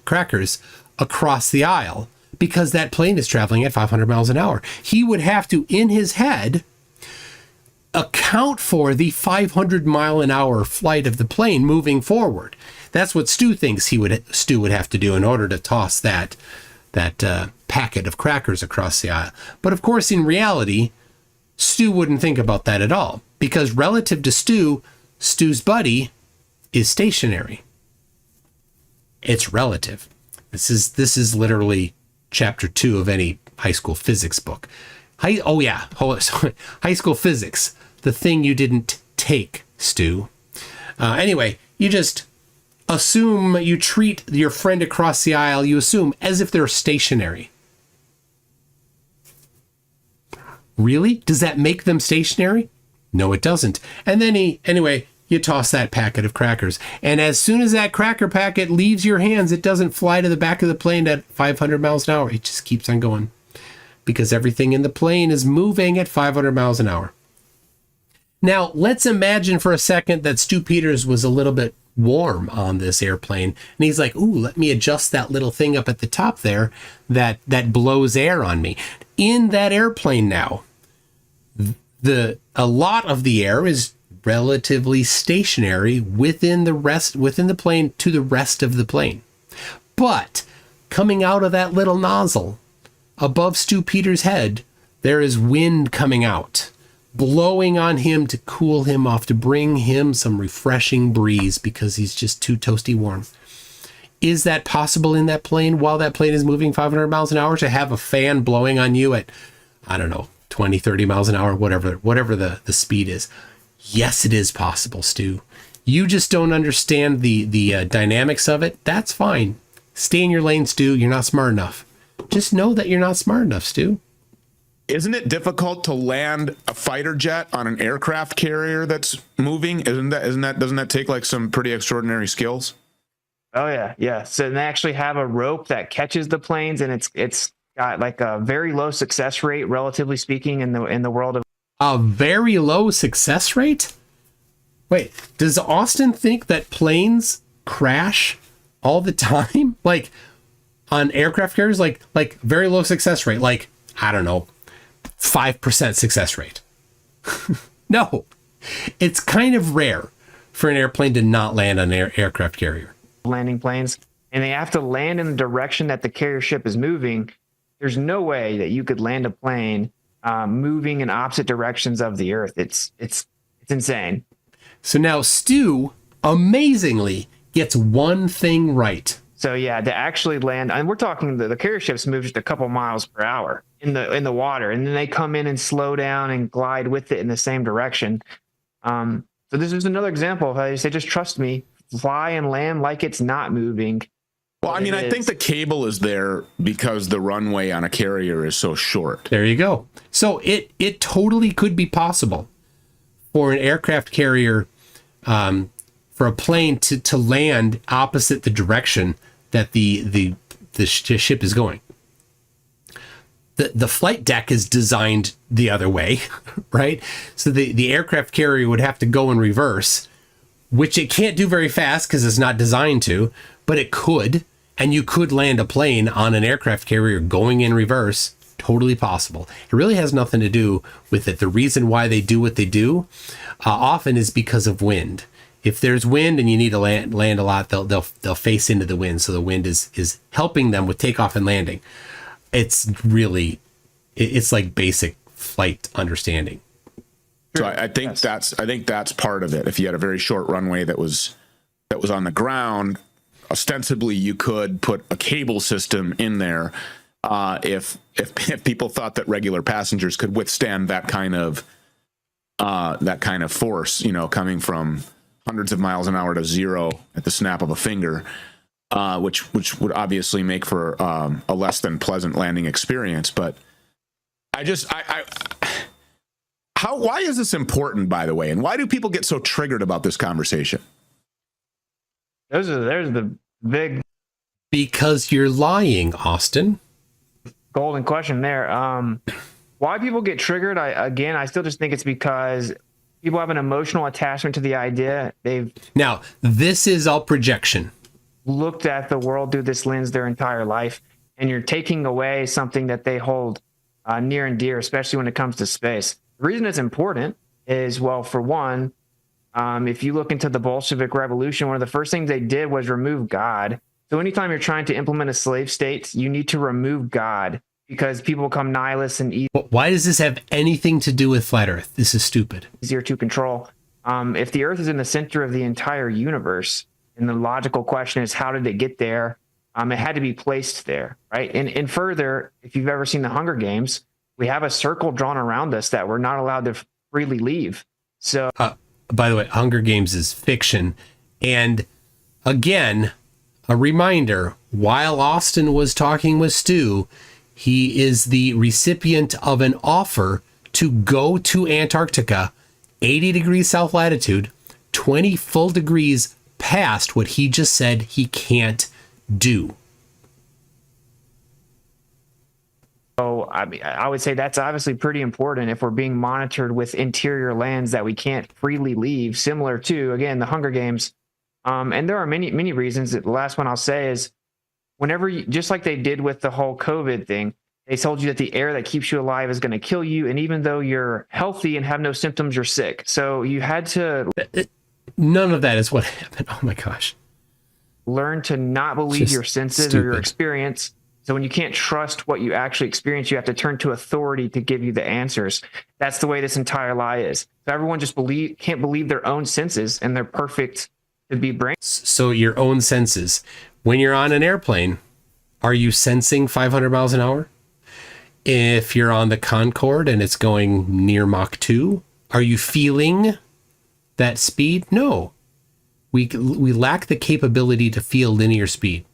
crackers across the aisle, because that plane is traveling at 500 miles an hour. He would have to, in his head, account for the 500 mile an hour flight of the plane moving forward. That's what Stu thinks Stu would have to do in order to toss that packet of crackers across the aisle. But of course, in reality, Stu wouldn't think about that at all, because relative to Stu's buddy is stationary. It's relative. This is literally chapter 2 of any high school physics book. High school physics, the thing you didn't take, Stu. Anyway, you just assume, you treat your friend across the aisle, you assume as if they're stationary. Really? Does that make them stationary? No, it doesn't. And then you toss that packet of crackers. And as soon as that cracker packet leaves your hands, it doesn't fly to the back of the plane at 500 miles an hour. It just keeps on going, because everything in the plane is moving at 500 miles an hour. Now, let's imagine for a second that Stu Peters was a little bit warm on this airplane, and he's like, "Ooh, let me adjust that little thing up at the top there that blows air on me." In that airplane now, a lot of the air is relatively stationary within the plane to the rest of the plane. But coming out of that little nozzle above Stu Peters' head, there is wind coming out, blowing on him to cool him off, to bring him some refreshing breeze, because he's just too toasty warm. Is that possible in that plane while that plane is moving 500 miles an hour, to have a fan blowing on you at, I don't know, 20, 30 miles an hour, whatever the speed is? Yes, it is possible, Stu. You just don't understand the dynamics of it. That's fine. Stay in your lane, Stu. You're not smart enough. Just know that you're not smart enough, Stu. Isn't it difficult to land a fighter jet on an aircraft carrier that's moving? Doesn't that take like some pretty extraordinary skills? Oh yeah. So they actually have a rope that catches the planes, and it's got like a very low success rate, relatively speaking, in the world of. A very low success rate? Wait, does Austin think that planes crash all the time? Like on aircraft carriers, like very low success rate, like, I don't know, 5% success rate. No, it's kind of rare for an airplane to not land on an aircraft carrier. Landing planes, and they have to land in the direction that the carrier ship is moving, There's no way that you could land a plane moving in opposite directions of the Earth. It's insane. So now Stu amazingly gets one thing right. So yeah, to actually land, and we're talking the carrier ships move just a couple miles per hour in the water, and then they come in and slow down and glide with it in the same direction. So this is another example of how you say, just trust me, fly and land like it's not moving. Well, I mean, I think the cable is there because the runway on a carrier is so short. There you go. So it totally could be possible for an aircraft carrier, for a plane to land opposite the direction that the ship is going. The flight deck is designed the other way, right? So the aircraft carrier would have to go in reverse, which it can't do very fast because it's not designed to, but it could. And you could land a plane on an aircraft carrier going in reverse. Totally possible. It really has nothing to do with it. The reason why they do what they do often is because of wind. If there's wind and you need to land a lot, they'll face into the wind. So the wind is helping them with takeoff and landing. It's like basic flight understanding. So I think that's part of it. If you had a very short runway that was on the ground, ostensibly you could put a cable system in there. If people thought that regular passengers could withstand that kind of force, coming from hundreds of miles an hour to zero at the snap of a finger, which would obviously make for a less than pleasant landing experience. But why is this important, by the way, and why do people get so triggered about this conversation? There's the big, because you're lying, Austin. golden question there. Why people get triggered? I still just think it's because people have an emotional attachment to the idea. Now, this is all projection. Looked at the world through this lens their entire life, and you're taking away something that they hold near and dear, especially when it comes to space. The reason it's important is, well, for one, if you look into the Bolshevik Revolution, one of the first things they did was remove God. So anytime you're trying to implement a slave state, you need to remove God, because people become nihilists and Why does this have anything to do with flat Earth? This is stupid. easier to control. If the Earth is in the center of the entire universe, and the logical question is, how did it get there? It had to be placed there, right? And further, if you've ever seen the Hunger Games, we have a circle drawn around us that we're not allowed to freely leave. So, by the way, Hunger Games is fiction. And again, a reminder, while Austin was talking with Stu, he is the recipient of an offer to go to Antarctica, 80 degrees south latitude, 20 full degrees past what he just said he can't do. So, I mean, I would say that's obviously pretty important if we're being monitored with interior lands that we can't freely leave, similar to, again, the Hunger Games. And there are many reasons. The last one I'll say is, whenever just like they did with the whole COVID thing, they told you that the air that keeps you alive is going to kill you. And even though you're healthy and have no symptoms, you're sick. So you had to... None of that is what happened. Oh my gosh. Learn to not believe your senses or your experience. So when you can't trust what you actually experience, you have to turn to authority to give you the answers. That's the way this entire lie is. So everyone just can't believe their own senses, and they're perfect to be brain. So your own senses. When you're on an airplane, are you sensing 500 miles an hour? If you're on the Concorde and it's going near Mach 2, are you feeling that speed? No. We lack the capability to feel linear speed.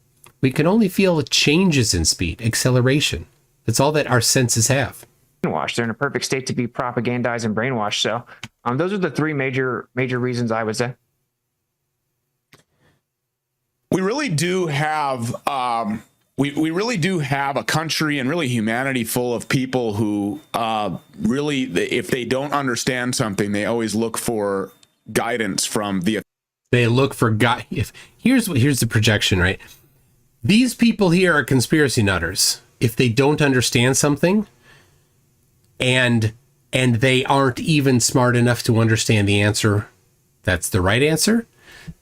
We can only feel changes in speed, acceleration. That's all that our senses have. Brainwashed. They're in a perfect state to be propagandized and brainwashed. So those are the three major reasons I would say. We really do have we really do have a country and really humanity full of people who really, if they don't understand something, they always look for guidance from the. They look for here's the projection, right? These people here are conspiracy nutters. If they don't understand something, and they aren't even smart enough to understand the answer that's the right answer,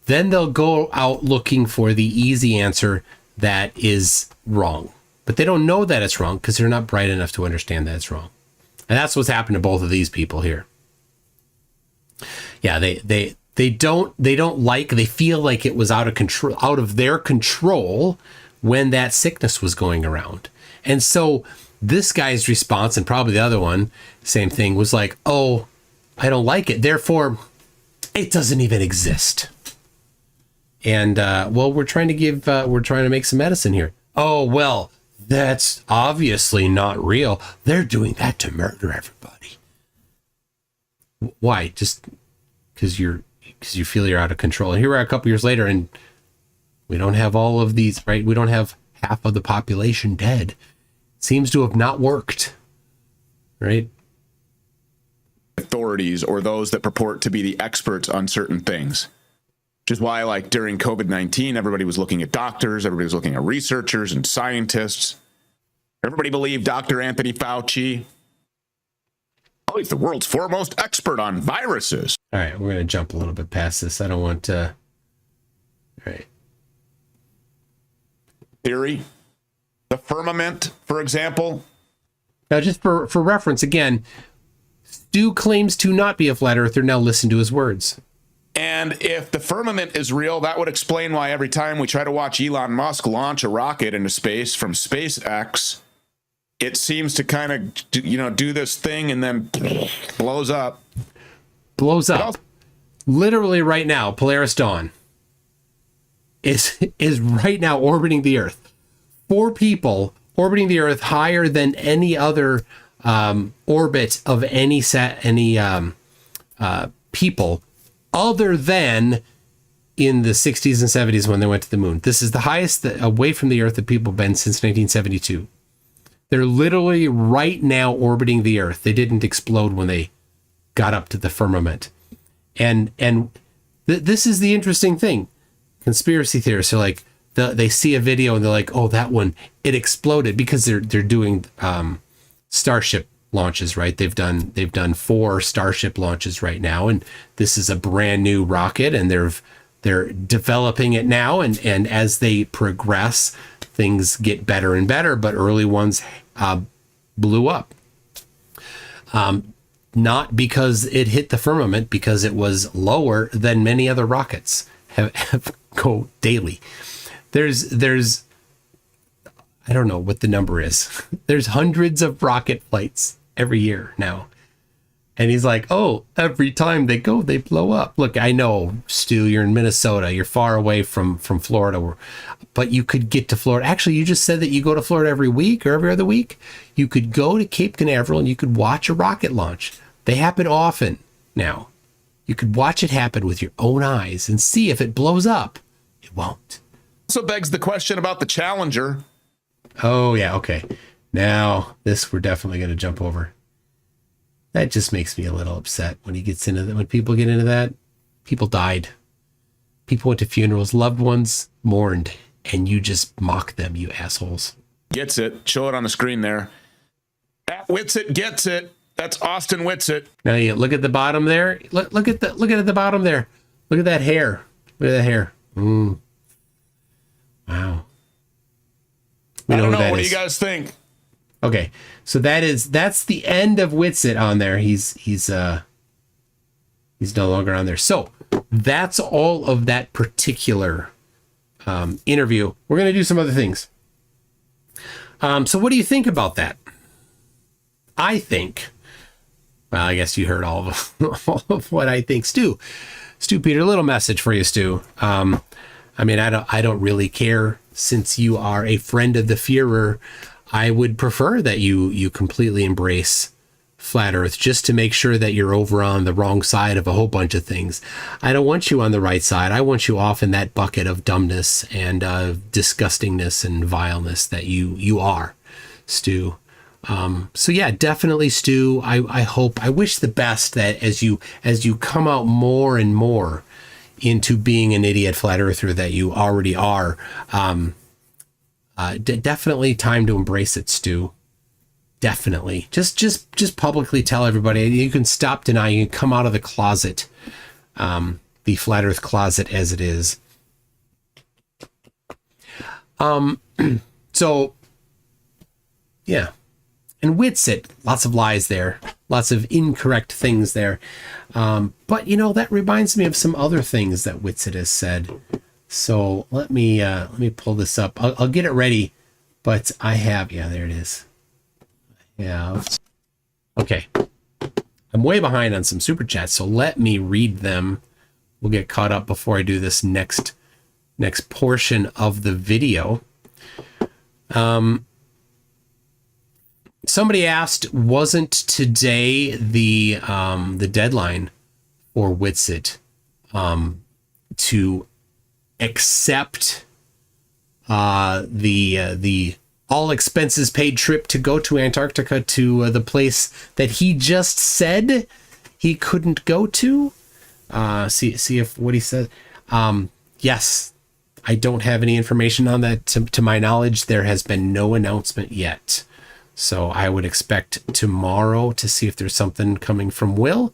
then they'll go out looking for the easy answer that is wrong. but they don't know that it's wrong because they're not bright enough to understand that it's wrong. And that's what's happened to both of these people here. Yeah, they feel like it was out of their control when that sickness was going around. And so this guy's response, and probably the other one, same thing, was like, oh, I don't like it, therefore it doesn't even exist. And well, we're trying to make some medicine here. Oh, well, that's obviously not real. They're doing that to murder everybody. Why? Just because you feel you're out of control. And here we are a couple years later, and we don't have all of these, right? We don't have half of the population dead. Seems to have not worked, right? Authorities or those that purport to be the experts on certain things. Which is why, like, during COVID-19, everybody was looking at doctors, everybody was looking at researchers and scientists. Everybody believed Dr. Anthony Fauci. Oh, he's the world's foremost expert on viruses. All right, we're going to jump a little bit past this. I don't want to... All right. Theory. The firmament, for example. Now, just for reference, again, Stu claims to not be a flat earther. Now listen to his words. And if the firmament is real, that would explain why every time we try to watch Elon Musk launch a rocket into space from SpaceX, it seems to kind of, do this thing and then blows up. Blows up. Literally right now, Polaris Dawn is right now orbiting the Earth. 4 people orbiting the Earth higher than any other orbit of any people other than in the 60s and 70s when they went to the moon. This is the highest away from the Earth that people have been since 1972. They're literally right now orbiting the Earth. They didn't explode when they got up to the firmament. And this is the interesting thing. Conspiracy theorists are like, they see a video and they're like, oh, that one, it exploded, because they're doing Starship launches, right? They've done 4 Starship launches right now, and this is a brand new rocket, and they're developing it now, and as they progress, things get better and better, but early ones blew up. Not because it hit the firmament, because it was lower than many other rockets have go daily. There's I don't know what the number is. There's hundreds of rocket flights every year now. And he's like, oh, every time they go, they blow up. Look, I know, Stu, you're in Minnesota. You're far away from Florida. But you could get to Florida. Actually, you just said that you go to Florida every week or every other week. You could go to Cape Canaveral and you could watch a rocket launch. They happen often now. You could watch it happen with your own eyes and see if it blows up. It won't. Also begs the question about the Challenger. Oh, yeah, okay. Now, this we're definitely going to jump over. That just makes me a little upset when he gets into that. When people get into that, people died. People went to funerals, loved ones mourned, and you just mock them, you assholes. Gets it. Show it on the screen there. At Witsit gets it. That's Austin Witsit. Now you look at the bottom there. Look at the bottom there. Look at that hair. Look at that hair. Wow. I don't know. What do you guys think? Okay, so that's the end of Whitsitt on there. He's no longer on there. So that's all of that particular interview. We're gonna do some other things. So what do you think about that? I think, well, I guess you heard all of what I think. Stu Peter, little message for you, Stu. I mean, I don't really care, since you are a friend of the Führer. I would prefer that you completely embrace flat Earth, just to make sure that you're over on the wrong side of a whole bunch of things. I don't want you on the right side. I want you off in that bucket of dumbness and disgustingness and vileness that you are, Stu. So yeah, definitely, Stu. I wish the best, that as you come out more and more into being an idiot flat earther that you already are, definitely time to embrace it, Stu. Definitely. Just publicly tell everybody. You can stop denying. You can come out of the closet, the flat earth closet as it is. So Yeah. And Whitsitt, lots of lies there, lots of incorrect things there. But that reminds me of some other things that Whitsitt has said. So let me pull this up. I'll get it ready, but I have, there it is. Yeah. Okay. I'm way behind on some super chats, so let me read them. We'll get caught up before I do this next portion of the video. Somebody asked, wasn't today the deadline for Whitsitt to accept the all expenses paid trip to go to Antarctica, to the place that he just said he couldn't go to? See if what he said. Yes, I don't have any information on that. To my knowledge, there has been no announcement yet. So I would expect tomorrow to see if there's something coming from Will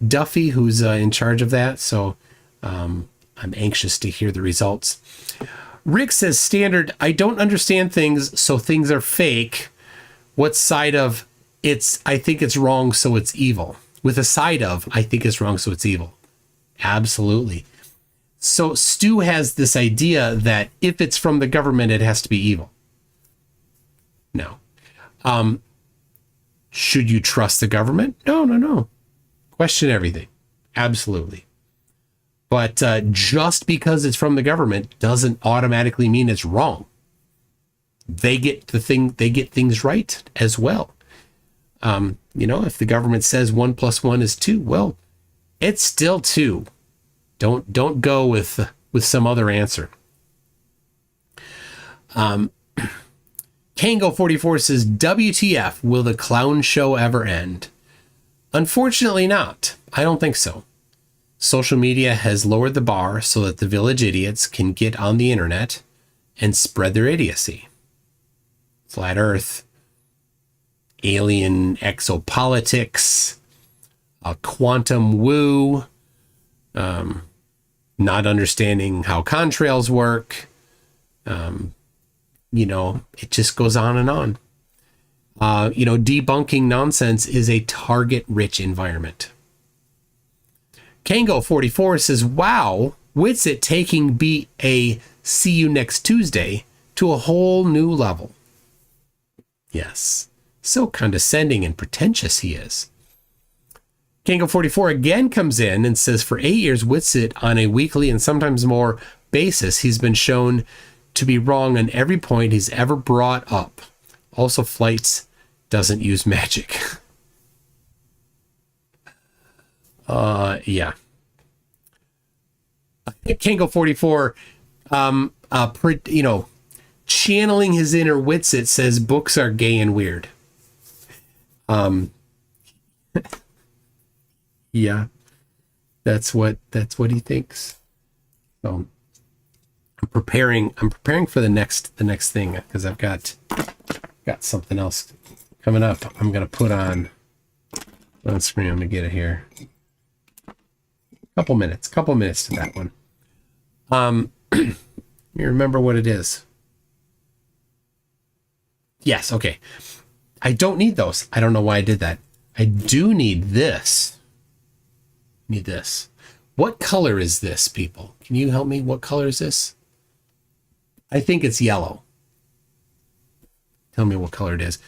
Duffy, who's in charge of that. So I'm anxious to hear the results. Rick says, standard, I don't understand things, so things are fake. What side of I think it's wrong, so it's evil? With a side of, I think it's wrong, so it's evil. Absolutely. So Stu has this idea that if it's from the government, it has to be evil. No. Should you trust the government? No. Question everything. Absolutely. But just because it's from the government doesn't automatically mean it's wrong. They get things right as well. If the government says 1 + 1 is 2, well, it's still 2. Don't go with some other answer. Kango44 says, WTF, will the clown show ever end? Unfortunately not. I don't think so. Social media has lowered the bar so that the village idiots can get on the internet and spread their idiocy. Flat Earth, alien exopolitics, quantum woo, not understanding how contrails work. It just goes on and on. Debunking nonsense is a target-rich environment. Kango44 says, wow, Witsit taking a see you next Tuesday to a whole new level. Yes, so condescending and pretentious he is. Kango44 again comes in and says, for 8 years, Witsit on a weekly and sometimes more basis, he's been shown to be wrong on every point he's ever brought up. Also, flights doesn't use magic. Yeah. Kango44, channeling his inner Witsit, says books are gay and weird. Yeah, that's what he thinks. So I'm preparing for the next thing, because I've got something else coming up. I'm gonna put on screen. I'm gonna get it here. Couple minutes to that one. You remember what it is? Yes, okay. I don't need those. I don't know why I did that. I do need this. Need this. What color is this, people? Can you help me? What color is this? I think it's yellow. Tell me what color it is.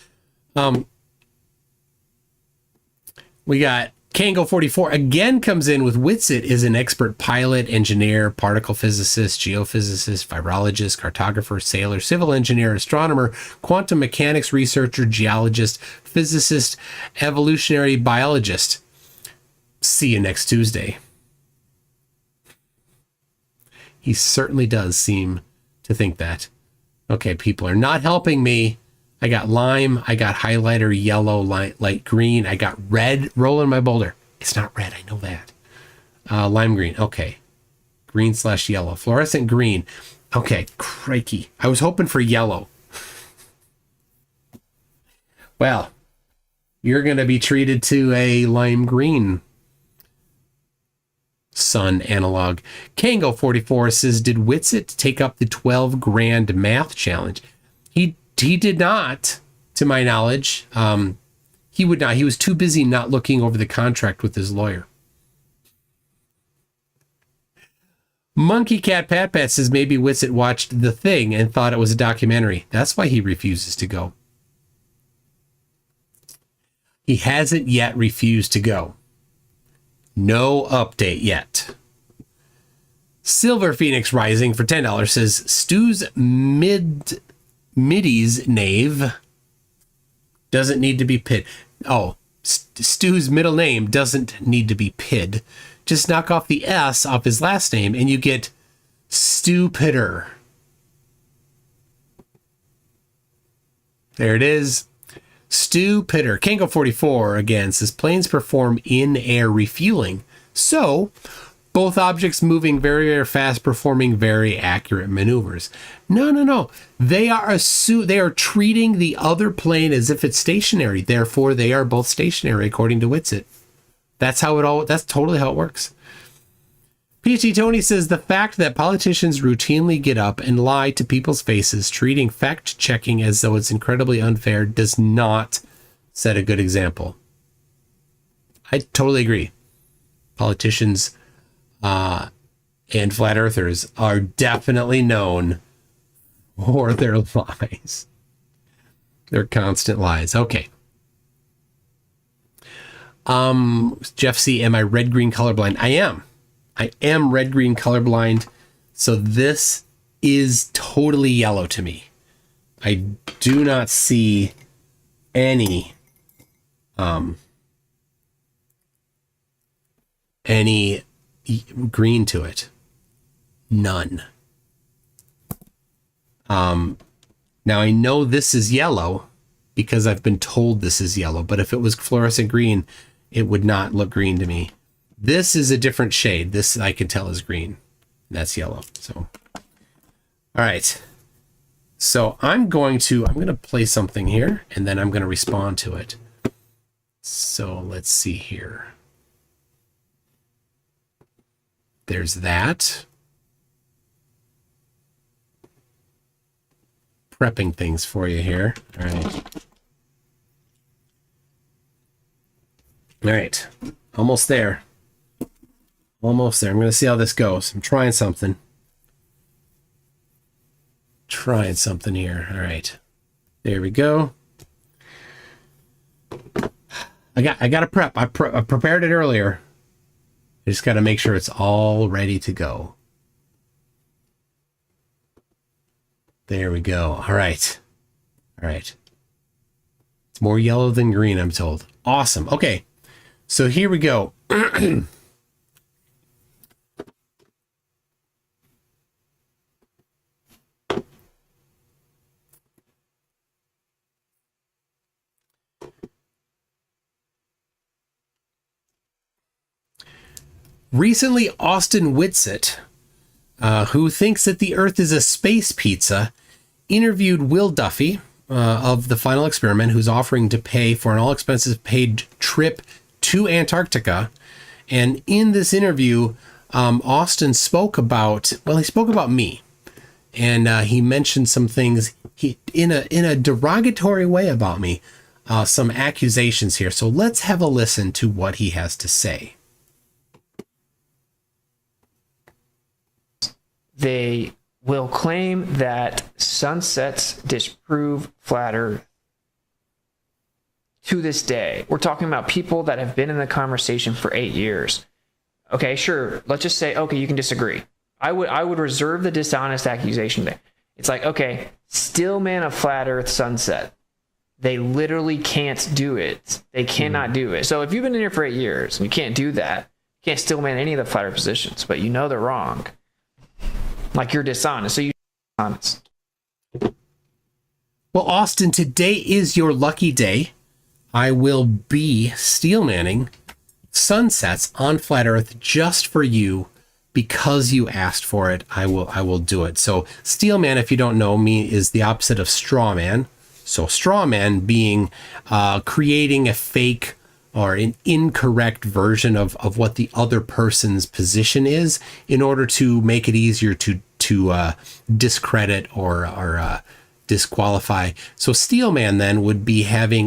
We got Kango44 again comes in with Witsit is an expert pilot, engineer, particle physicist, geophysicist, virologist, cartographer, sailor, civil engineer, astronomer, quantum mechanics researcher, geologist, physicist, evolutionary biologist. See you next Tuesday. He certainly does seem to think that. Okay, people are not helping me. I got lime, I got highlighter, yellow, light green, I got red rolling my boulder. It's not red, I know that. Lime green, okay. Green/yellow, fluorescent green. Okay, crikey. I was hoping for yellow. Well, you're going to be treated to a lime green sun analog. Kango44 says, did Witsit take up the 12 grand math challenge? He did not, to my knowledge. He would not. He was too busy not looking over the contract with his lawyer. Monkey Cat Pat Pat says maybe Whitsitt watched The Thing and thought it was a documentary. That's why he refuses to go. He hasn't yet refused to go. No update yet. Silver Phoenix Rising for $10 says Stu's middies knave doesn't need to be pid. Oh, Stu's middle name doesn't need to be pid. Just knock off the S off his last name and you get stupider. There it is. Stupider. Kango44 again says planes perform in-air refueling. So, both objects moving very, very fast, performing very accurate maneuvers. No. They are treating the other plane as if it's stationary. Therefore, they are both stationary according to Witsit. That's totally how it works. PT Tony says the fact that politicians routinely get up and lie to people's faces, treating fact-checking as though it's incredibly unfair, does not set a good example. I totally agree. Politicians and flat earthers are definitely known for their lies. Their constant lies. Okay. Jeff C, am I red-green colorblind? I am red-green colorblind. So this is totally yellow to me. I do not see any green to it. None. Now I know this is yellow because I've been told this is yellow, but if it was fluorescent green, it would not look green to me. This is a different shade. This I can tell is green. That's yellow. So, all right. So I'm going to play something here and then I'm going to respond to it. So let's see here. There's that. Prepping things for you here. All right. All right. Almost there. Almost there. I'm going to see how this goes. I'm trying something. Trying something here. All right. There we go. I got to prep. I prepared it earlier. I just got to make sure it's all ready to go. There we go. All right. All right. It's more yellow than green, I'm told. Awesome. Okay. So here we go. Recently, Austin Whitsitt, who thinks that the Earth is a space pizza, interviewed Will Duffy of The Final Experiment, who's offering to pay for an all-expenses-paid trip to Antarctica. And in this interview, Austin spoke about me. And he mentioned some things in a derogatory way about me, some accusations here. So let's have a listen to what he has to say. They will claim that sunsets disprove flat Earth. To this day, we're talking about people that have been in the conversation for 8 years. Okay, sure. Let's just say, okay, you can disagree. I would reserve the dishonest accusation there. It's like, okay, Steelman a flat Earth sunset. They literally can't do it. They cannot do it. So if you've been in here for 8 years and you can't do that, you can't Steelman any of the flat Earth positions, but you know they're wrong. Like you're dishonest, so you're honest. Well, Austin, today is your lucky day. I will be Steelmaning sunsets on flat Earth just for you because you asked for it. I will do it. So Steelman, if you don't know me, is the opposite of strawman. So strawman being creating a fake or an incorrect version of what the other person's position is in order to make it easier to discredit or disqualify. So Steelman then would be having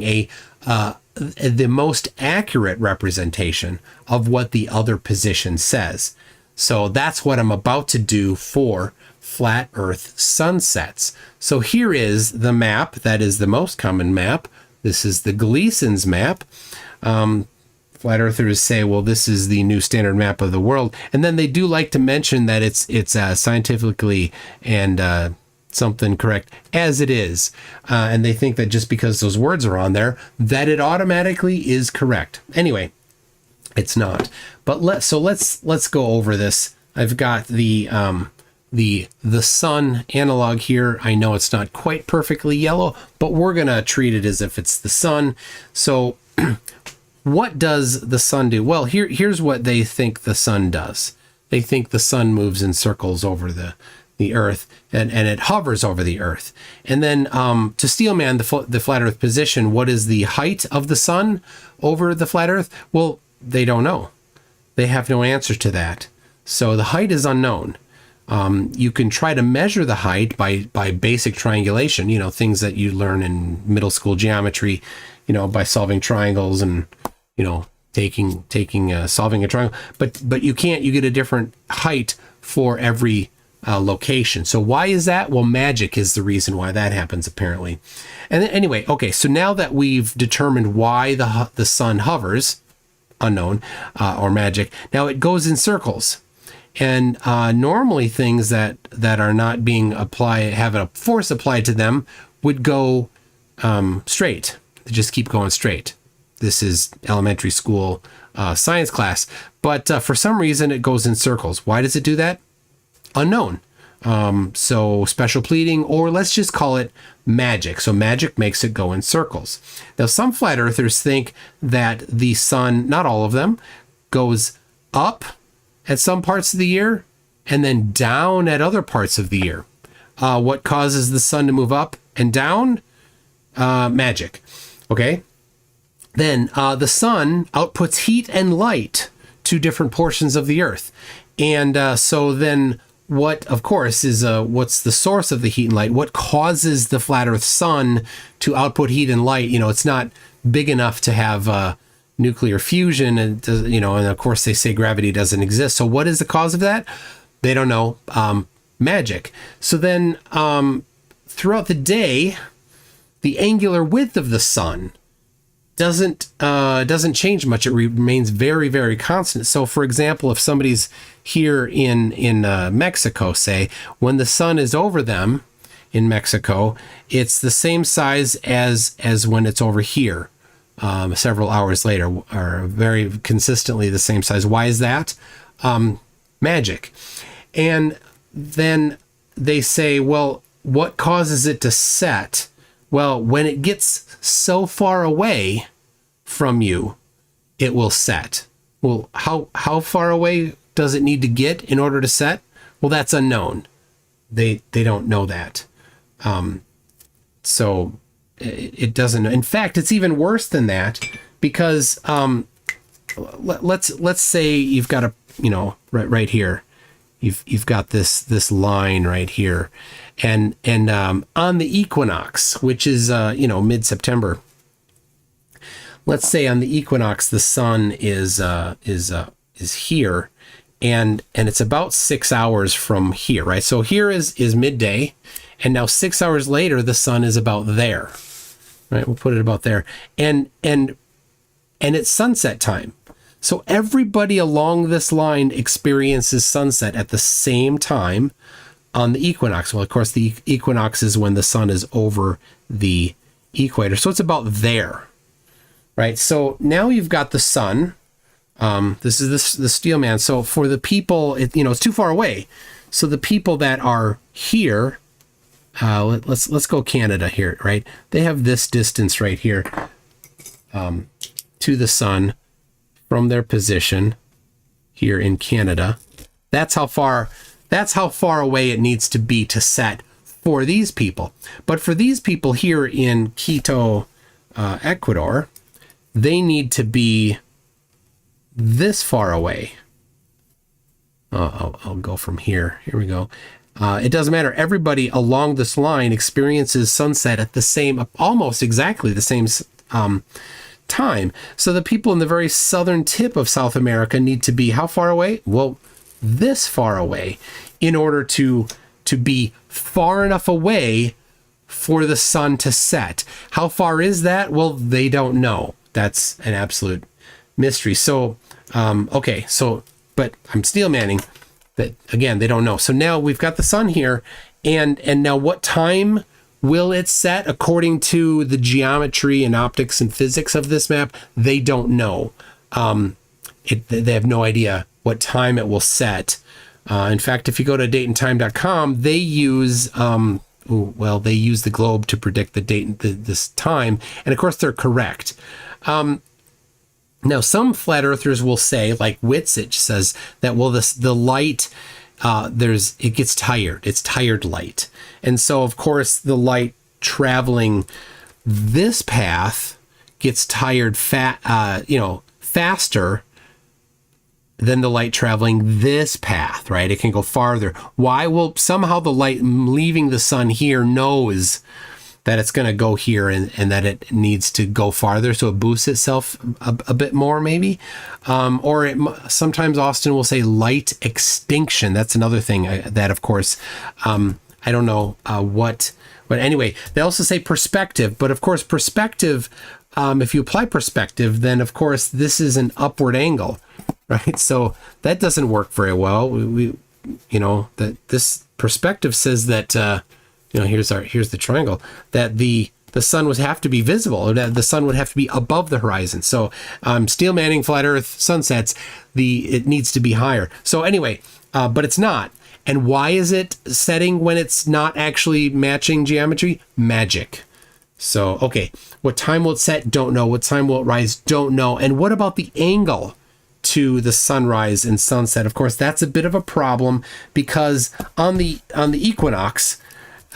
the most accurate representation of what the other position says. So that's what I'm about to do for flat Earth sunsets. So here is the map that is the most common map. This is the Gleason's map. Flat earthers say, well, this is the new standard map of the world. And then they do like to mention that it's scientifically and something correct as it is. And they think that just because those words are on there, that it automatically is correct. Anyway, it's not. But let's go over this. I've got the sun analog here. I know it's not quite perfectly yellow, but we're gonna treat it as if it's the sun. So what does the sun do? Well, here's what they think the sun does. They think the sun moves in circles over the earth and it hovers over the earth. And then to Steelman, the flat earth position, what is the height of the sun over the flat earth? Well, they don't know. They have no answer to that. So the height is unknown. You can try to measure the height by basic triangulation, things that you learn in middle school geometry, by solving triangles and, solving a triangle, but you can't. You get a different height for every location. So why is that? Well, magic is the reason why that happens, apparently. And then, anyway, okay, so now that we've determined why the sun hovers, unknown, or magic, now it goes in circles. And normally things that are not being have a force applied to them would go straight. They just keep going straight. This is elementary school science class. But for some reason, it goes in circles. Why does it do that? Unknown. So special pleading, or let's just call it magic. So magic makes it go in circles. Now, some flat earthers think that the sun, not all of them, goes up at some parts of the year and then down at other parts of the year. What causes the sun to move up and down? Magic. Okay. Then the sun outputs heat and light to different portions of the earth. And so then what, of course, is what's the source of the heat and light? What causes the flat earth sun to output heat and light? It's not big enough to have nuclear fusion, and and of course they say gravity doesn't exist. So what is the cause of that? They don't know. Magic. So then throughout the day, the angular width of the sun doesn't change much. It remains very, very constant. So for example, if somebody's here in Mexico, say, when the sun is over them in Mexico, it's the same size as when it's over here. Several hours later, are very consistently the same size. Why is that? Magic. And then they say, well, what causes it to set? Well, when it gets so far away from you, it will set. Well, how far away does it need to get in order to set? Well, that's unknown. They don't know that. So it doesn't. In fact, it's even worse than that, because let's say you've got right here, you've got this line right here, and on the equinox, which is mid-September. Let's say on the equinox the sun is here, and it's about 6 hours from here, right? So here is midday, and now 6 hours later the sun is about there. Right, we'll put it about there, and it's sunset time. So everybody along this line experiences sunset at the same time on the equinox. Well, of course, the equinox is when the sun is over the equator, so it's about there, right? So now you've got the sun. This is the Steelman. So for the people, it's too far away. So the people that are here. Let's go Canada here, right? They have this distance right here to the sun from their position here in Canada. That's how far away it needs to be to set for these people. But for these people here in Quito, Ecuador, they need to be this far away. I'll go from here. Here we go. It doesn't matter. Everybody along this line experiences sunset at the same, almost exactly the same time. So the people in the very southern tip of South America need to be how far away? Well, this far away in order to be far enough away for the sun to set. How far is that? Well, they don't know. That's an absolute mystery. So, okay. So, but I'm steelmanning that again, they don't know. So now we've got the sun here and now what time will it set according to the geometry and optics and physics of this map? They don't know. They have no idea what time it will set. In fact, if you go to dateandtime.com, they use they use the globe to predict the date, this time, and of course they're correct. Now, some flat earthers will say, like Whitsitt says, that the light it gets tired. It's tired light, and so of course the light traveling this path gets tired faster than the light traveling this path, right? It can go farther. Why? Well, somehow the light leaving the sun here knows that it's going to go here and that it needs to go farther. So it boosts itself a bit more maybe. Sometimes Austin will say light extinction. That's another thing that, of course, I don't know but anyway, they also say perspective, but of course perspective, if you apply perspective, then of course this is an upward angle, right? So that doesn't work very well. That this perspective says that, here's the triangle, that the sun would have to be visible, or that the sun would have to be above the horizon. So Steelmaning flat earth sunsets, it needs to be higher. So anyway, but it's not. And why is it setting when it's not actually matching geometry? Magic. So, okay, what time will it set? Don't know. What time will it rise? Don't know. And what about the angle to the sunrise and sunset? Of course, that's a bit of a problem because on the equinox,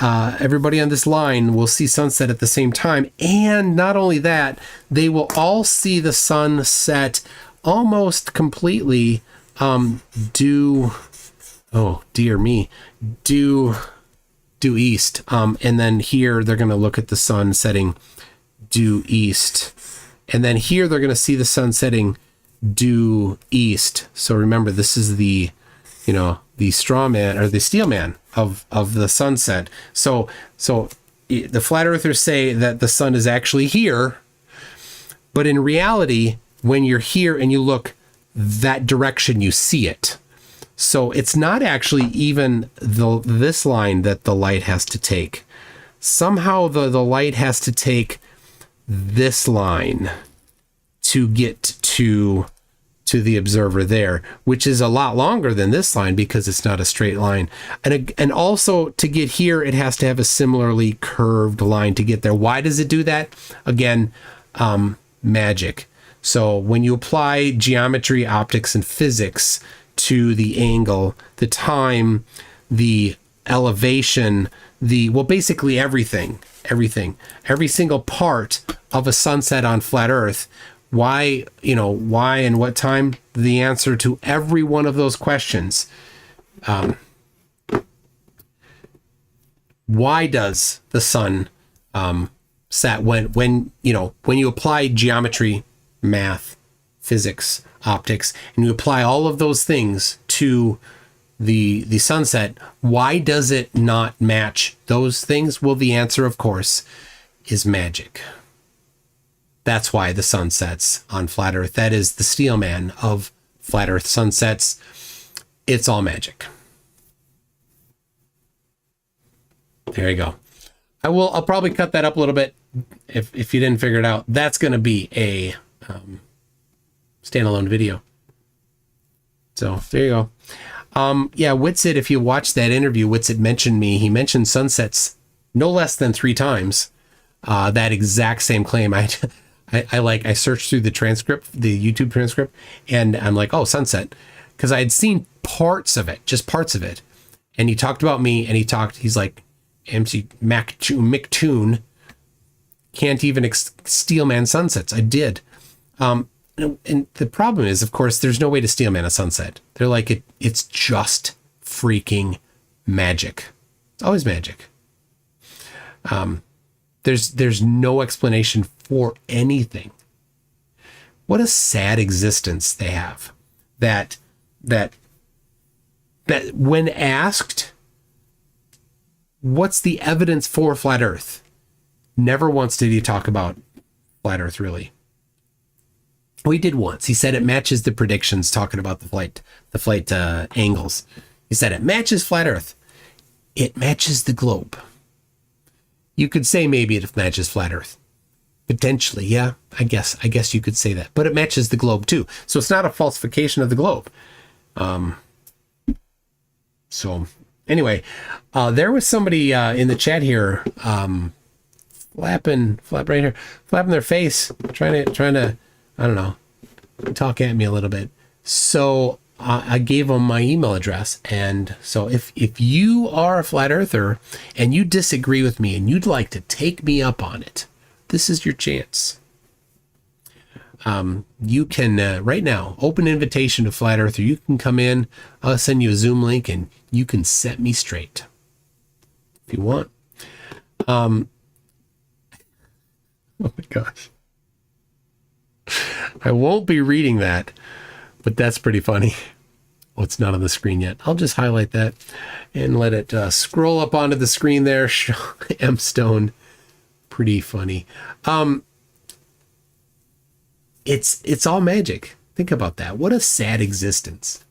everybody on this line will see sunset at the same time. And not only that, they will all see the sun set almost completely due east. And then here they're going to look at the sun setting due east. And then here they're going to see the sun setting due east. So remember, this is the straw man or the steel man of the sunset. So the flat earthers say that the sun is actually here, but in reality, when you're here and you look that direction, you see it. So it's not actually even this line that the light has to take. Somehow the light has to take this line to get to the observer there, which is a lot longer than this line because it's not a straight line. And also to get here, it has to have a similarly curved line to get there. Why does it do that? Again, magic. So when you apply geometry, optics, and physics to the angle, the time, the elevation, basically everything, every single part of a sunset on flat Earth. Why and what time? The answer to every one of those questions. Why does the sun set when you apply geometry, math, physics, optics, and you apply all of those things to the sunset, why does it not match those things? Well, the answer, of course, is magic. That's why the sun sets on flat Earth. That is the steel man of flat Earth sunsets. It's all magic. There you go. I'll probably cut that up a little bit if you didn't figure it out. That's going to be a standalone video. So there you go. Witsit, if you watch that interview, Witsit mentioned me. He mentioned sunsets no less than 3 times. That exact same claim. I searched through the transcript, the YouTube transcript, and I'm like, oh, sunset. Because I had seen parts of it, just parts of it. And he talked about me, and he's like, MC McToon can't even steelman sunsets. I did. And the problem is, of course, there's no way to steelman a sunset. They're like, it's just freaking magic. It's always magic. There's no explanation for anything. What a sad existence they have. That when asked, what's the evidence for flat Earth? Never once did he talk about flat Earth, really. Well, he did once. He said it matches the predictions, talking about the flight angles. He said it matches flat Earth. It matches the globe. You could say maybe it matches flat Earth. Potentially, yeah. I guess you could say that. But it matches the globe too. So it's not a falsification of the globe. So anyway, there was somebody in the chat here flapping their face, trying to, I don't know, talk at me a little bit. So I gave them my email address. And so if you are a flat earther and you disagree with me and you'd like to take me up on it, this is your chance. You can, right now, open invitation to Flat Earther. You can come in, I'll send you a Zoom link and you can set me straight if you want. Oh my gosh. I won't be reading that, but that's pretty funny. Well, it's not on the screen yet. I'll just highlight that and let it scroll up onto the screen there. M Stone. Pretty funny. It's all magic. Think about that. What a sad existence.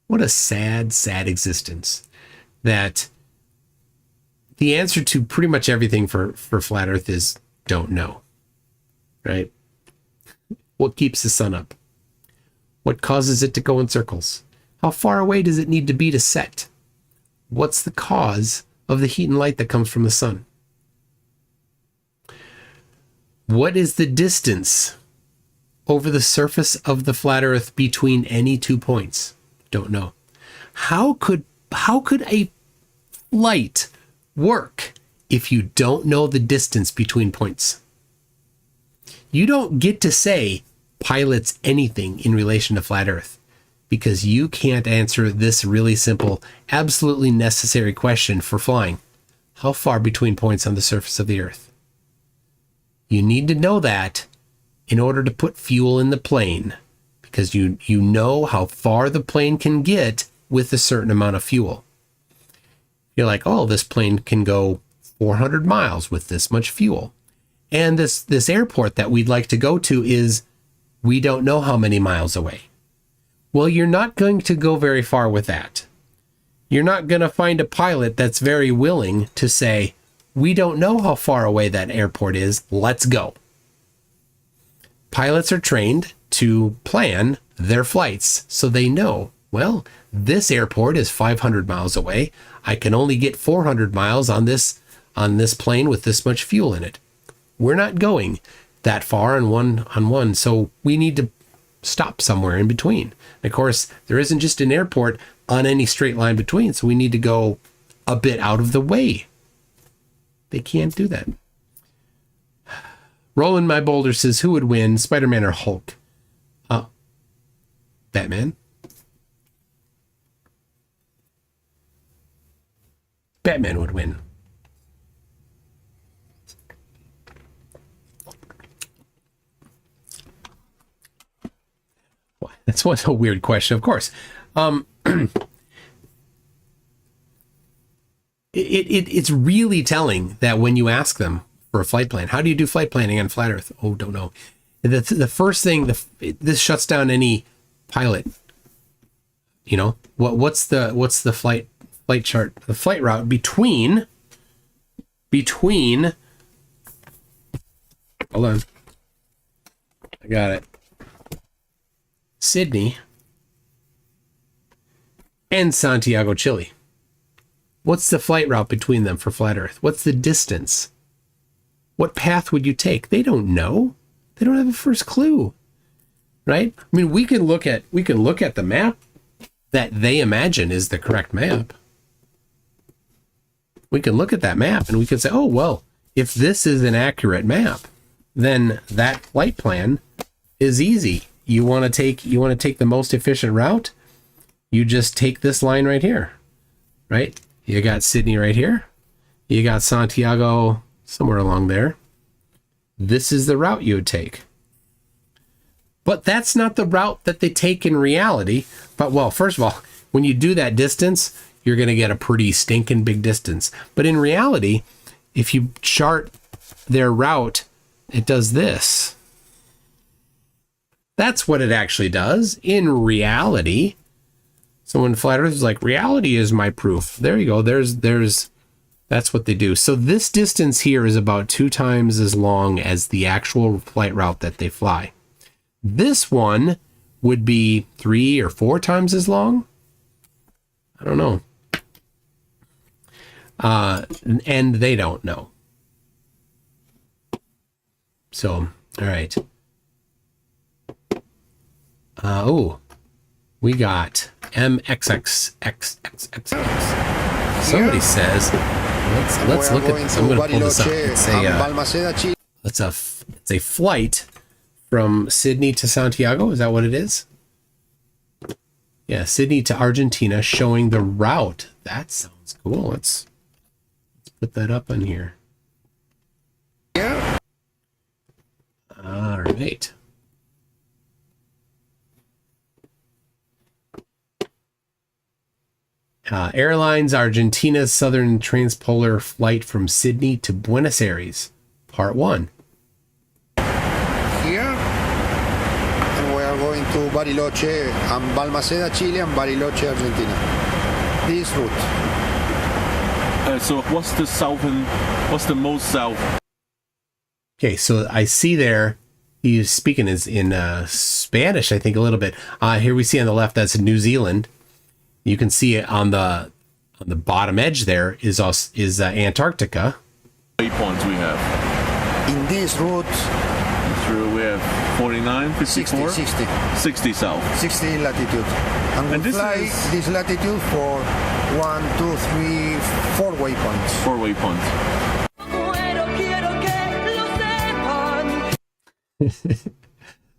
What a sad existence. That the answer to pretty much everything for flat Earth is don't know. Right? What keeps the sun up? What causes it to go in circles? How far away does it need to be to set? What's the cause of the heat and light that comes from the sun? What is the distance over the surface of the flat Earth between any 2 points? Don't know. How could a flight work if you don't know the distance between points? You don't get to say pilots anything in relation to flat Earth because you can't answer this really simple, absolutely necessary question for flying. How far between points on the surface of the Earth? You need to know that in order to put fuel in the plane, because you know how far the plane can get with a certain amount of fuel. You're like, oh, this plane can go 400 miles with this much fuel. And this airport that we'd like to go to is, we don't know how many miles away. Well, you're not going to go very far with that. You're not going to find a pilot that's very willing to say, we don't know how far away that airport is, let's go. Pilots are trained to plan their flights so they know, well, this airport is 500 miles away. I can only get 400 miles on this plane with this much fuel in it. We're not going that far on one, so we need to stop somewhere in between. And of course, there isn't just an airport on any straight line between, so we need to go a bit out of the way. They can't do that. Roland My Boulder says, who would win, Spider-Man or Hulk? Batman. Batman would win. That's one a weird question, of course. It's really telling that when you ask them for a flight plan, how do you do flight planning on flat Earth? Oh, don't know. The first thing, this shuts down any pilot. You know, what's the flight chart, the flight route between. Hold on, I got it. Sydney and Santiago, Chile. What's the flight route between them for flat Earth? What's the distance? What path would you take? They don't know. They don't have a first clue, right? I mean, we can look at the map that they imagine is the correct map. We can look at that map and we can say, oh, well, if this is an accurate map, then that flight plan is easy. You want to take the most efficient route? You just take this line right here. right? You got Sydney right here. You got Santiago somewhere along there. This is the route you would take. But that's not the route that they take in reality. But, well, first of all, when you do that distance, you're going to get a pretty stinking big distance. But in reality, if you chart their route, it does this. That's what it actually does in reality. So when Flat Earth is like, reality is my proof. There you go. That's what they do. So this distance here is about 2 times as long as the actual flight route that they fly. This one would be 3 or 4 times as long. I don't know. And they don't know. So, all right. We got MXXXXX. Somebody says, let's look at this. I'm going to pull this up. It's a flight from Sydney to Santiago. Is that what it is? Yeah, Sydney to Argentina, showing the route. That sounds cool. Let's put that up on here. Yeah. All right. Airlines Argentina's Southern Transpolar flight from Sydney to Buenos Aires, Part 1. Here, and we are going to Bariloche and Balmaceda, Chile, and Bariloche, Argentina. This route. So what's the most south? Okay, so I see there, he's speaking in Spanish, I think, a little bit. Here we see on the left, that's New Zealand. You can see it on the bottom edge there is Antarctica. Waypoints we have. In this route, Through we have 49, 54? 60 south. 60 latitude. And we fly this latitude for 1, 2, 3, 4 waypoints. 4 waypoints.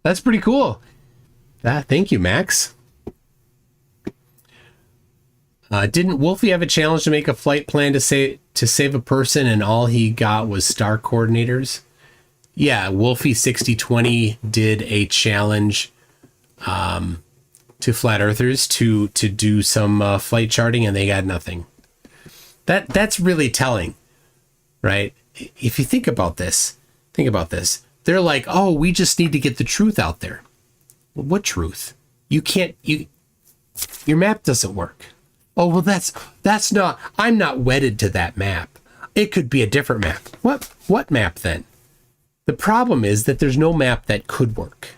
That's pretty cool. Thank you, Max. Didn't Wolfie have a challenge to make a flight plan to save a person, and all he got was star coordinators? Yeah, Wolfie 6020 did a challenge to flat earthers to do some flight charting, and they got nothing. That's really telling, right? If you think about this. They're like, oh, we just need to get the truth out there. Well, what truth? Your map doesn't work. Oh, well, that's not, I'm not wedded to that map. It could be a different map. What map then? The problem is that there's no map that could work.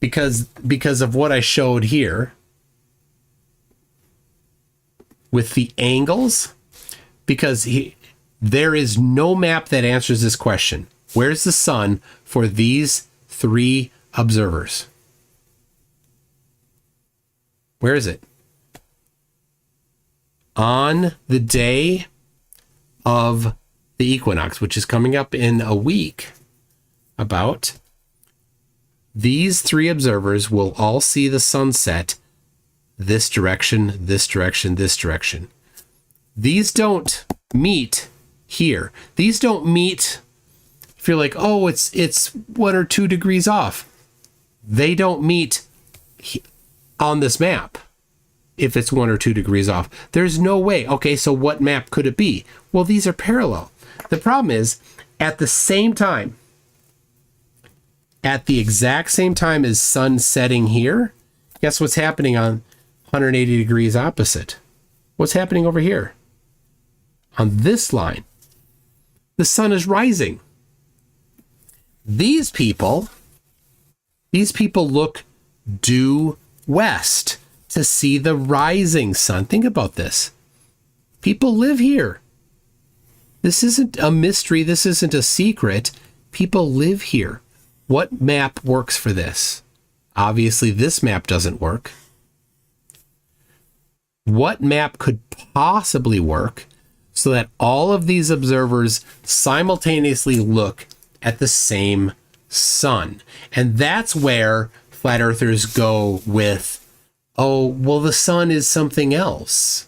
Because of what I showed here with the angles, because there is no map that answers this question. Where's the sun for these 3 observers? Where is it? On the day of the equinox, which is coming up in a week, these 3 observers will all see the sunset this direction, this direction, this direction. These don't meet here. These don't meet if you're like, oh, it's 1 or 2 degrees off. They don't meet on this map. If it's 1 or 2 degrees off, there's no way. Okay, so what map could it be? Well, these are parallel. The problem is, at the same time, at the exact same time as sun setting here, guess what's happening on 180 degrees opposite? What's happening over here? On this line, the sun is rising. These people look due west to see the rising sun. Think about this. People live here. This isn't a mystery. This isn't a secret. People live here. What map works for this? Obviously, this map doesn't work. What map could possibly work so that all of these observers simultaneously look at the same sun? And that's where flat earthers go with, oh, well, the sun is something else.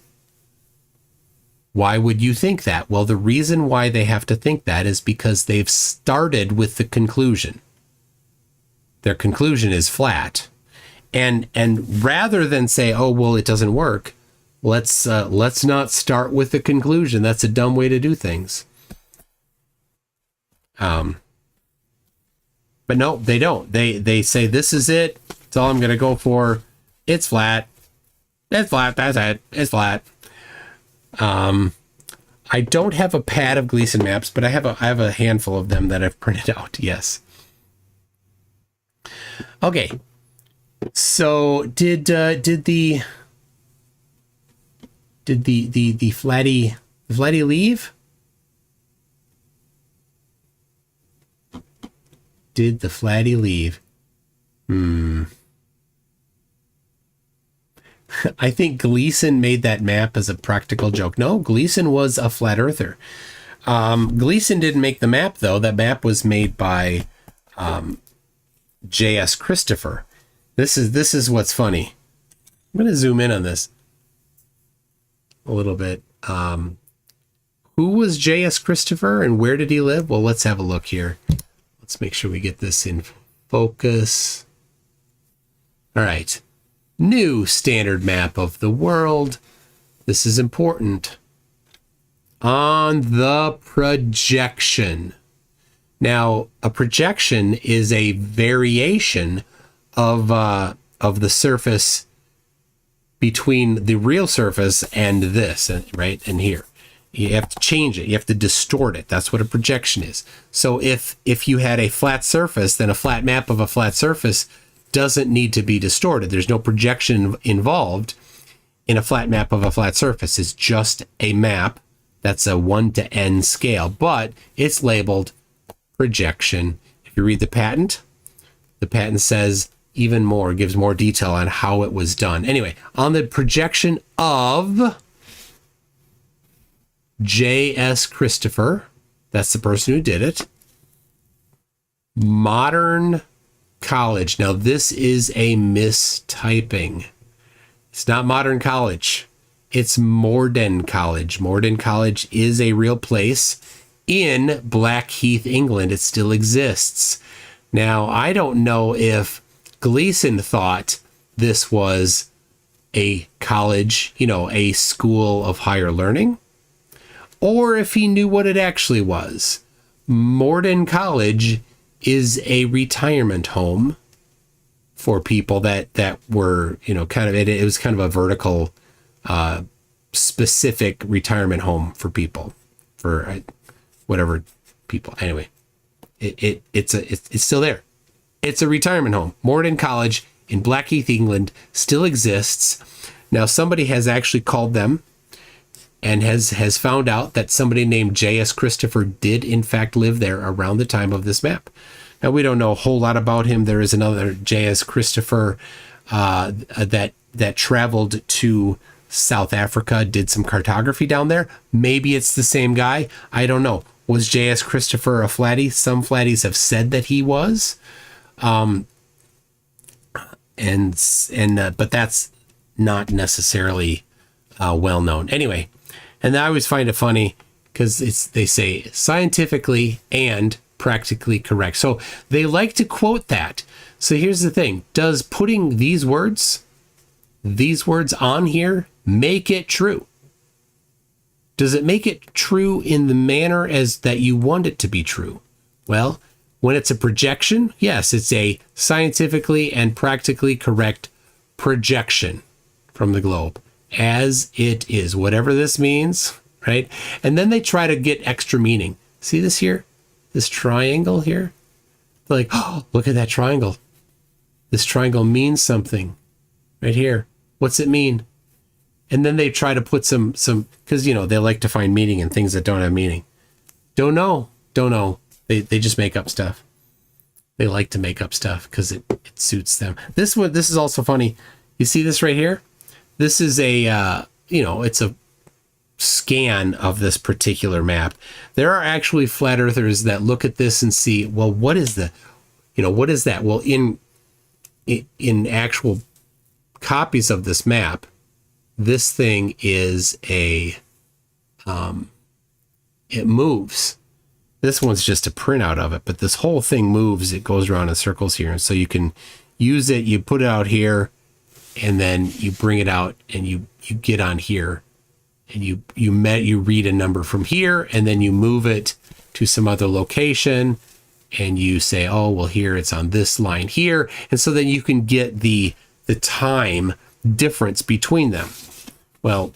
Why would you think that? Well, the reason why they have to think that is because they've started with the conclusion. Their conclusion is flat. And rather than say, oh, well, it doesn't work, let's not start with the conclusion. That's a dumb way to do things. But no, they don't. They say, this is it. It's all I'm going to go for. It's flat. It's flat. That's it. It's flat. I don't have a pad of Gleason maps, but I have a handful of them that I've printed out. Yes. Okay. So did the flatty leave? Did the flatty leave? I think Gleason made that map as a practical joke. No, Gleason was a flat earther. Gleason didn't make the map, though. That map was made by J.S. Christopher. This is what's funny. I'm going to zoom in on this a little bit. Who was J.S. Christopher and where did he live? Well, let's have a look here. Let's make sure we get this in focus. All right. New standard map of the world. This is important. On the projection. Now, a projection is a variation of the surface between the real surface and this, right? And here. You have to change it. You have to distort it. That's what a projection is. So if you had a flat surface, then a flat map of a flat surface doesn't need to be distorted. There's no projection involved in a flat map of a flat surface. It's just a map that's a 1 to n scale, but it's labeled projection. If you read the patent says even more, gives more detail on how it was done. Anyway, on the projection of J.S. Christopher, that's the person who did it. Modern College. Now, this is a mistyping. It's not Modern College. It's Morden College. Morden College is a real place in Blackheath, England. It still exists. Now, I don't know if Gleason thought this was a college, a school of higher learning, or if he knew what it actually was. Morden College is a retirement home for people that were, kind of, it was kind of a vertical, specific retirement home for people, for whatever people. Anyway, it's still there. It's a retirement home. Morden College in Blackheath, England still exists. Now, somebody has actually called them and has found out that somebody named J.S. Christopher did in fact live there around the time of this map. Now, we don't know a whole lot about him. There is another J.S. Christopher that traveled to South Africa, did some cartography down there. Maybe it's the same guy. I don't know. Was J.S. Christopher a flatty? Some flatties have said that he was. But that's not necessarily well known. Anyway, and I always find it funny because they say scientifically and practically correct. So they like to quote that. So here's the thing. Does putting these words on here make it true? Does it make it true in the manner as that you want it to be true? Well, when it's a projection, yes, it's a scientifically and practically correct projection from the globe, as it is, whatever this means, right? And then they try to get extra meaning. See this here? This triangle here? They're like, oh, look at that triangle. This triangle means something right here. What's it mean? And then they try to put some, because, they like to find meaning in things that don't have meaning. Don't know. They just make up stuff. They like to make up stuff because it suits them. This is also funny. You see this right here? This is a, it's a scan of this particular map. There are actually flat earthers that look at this and see, well, what is what is that? Well, in actual copies of this map, this thing is a it moves. This one's just a printout of it, but this whole thing moves. It goes around in circles here. And so you can use it. You put it out here and then you bring it out and you get on here and you read a number from here and then you move it to some other location and you say, oh, well, here it's on this line here. And so then you can get the time difference between them. Well,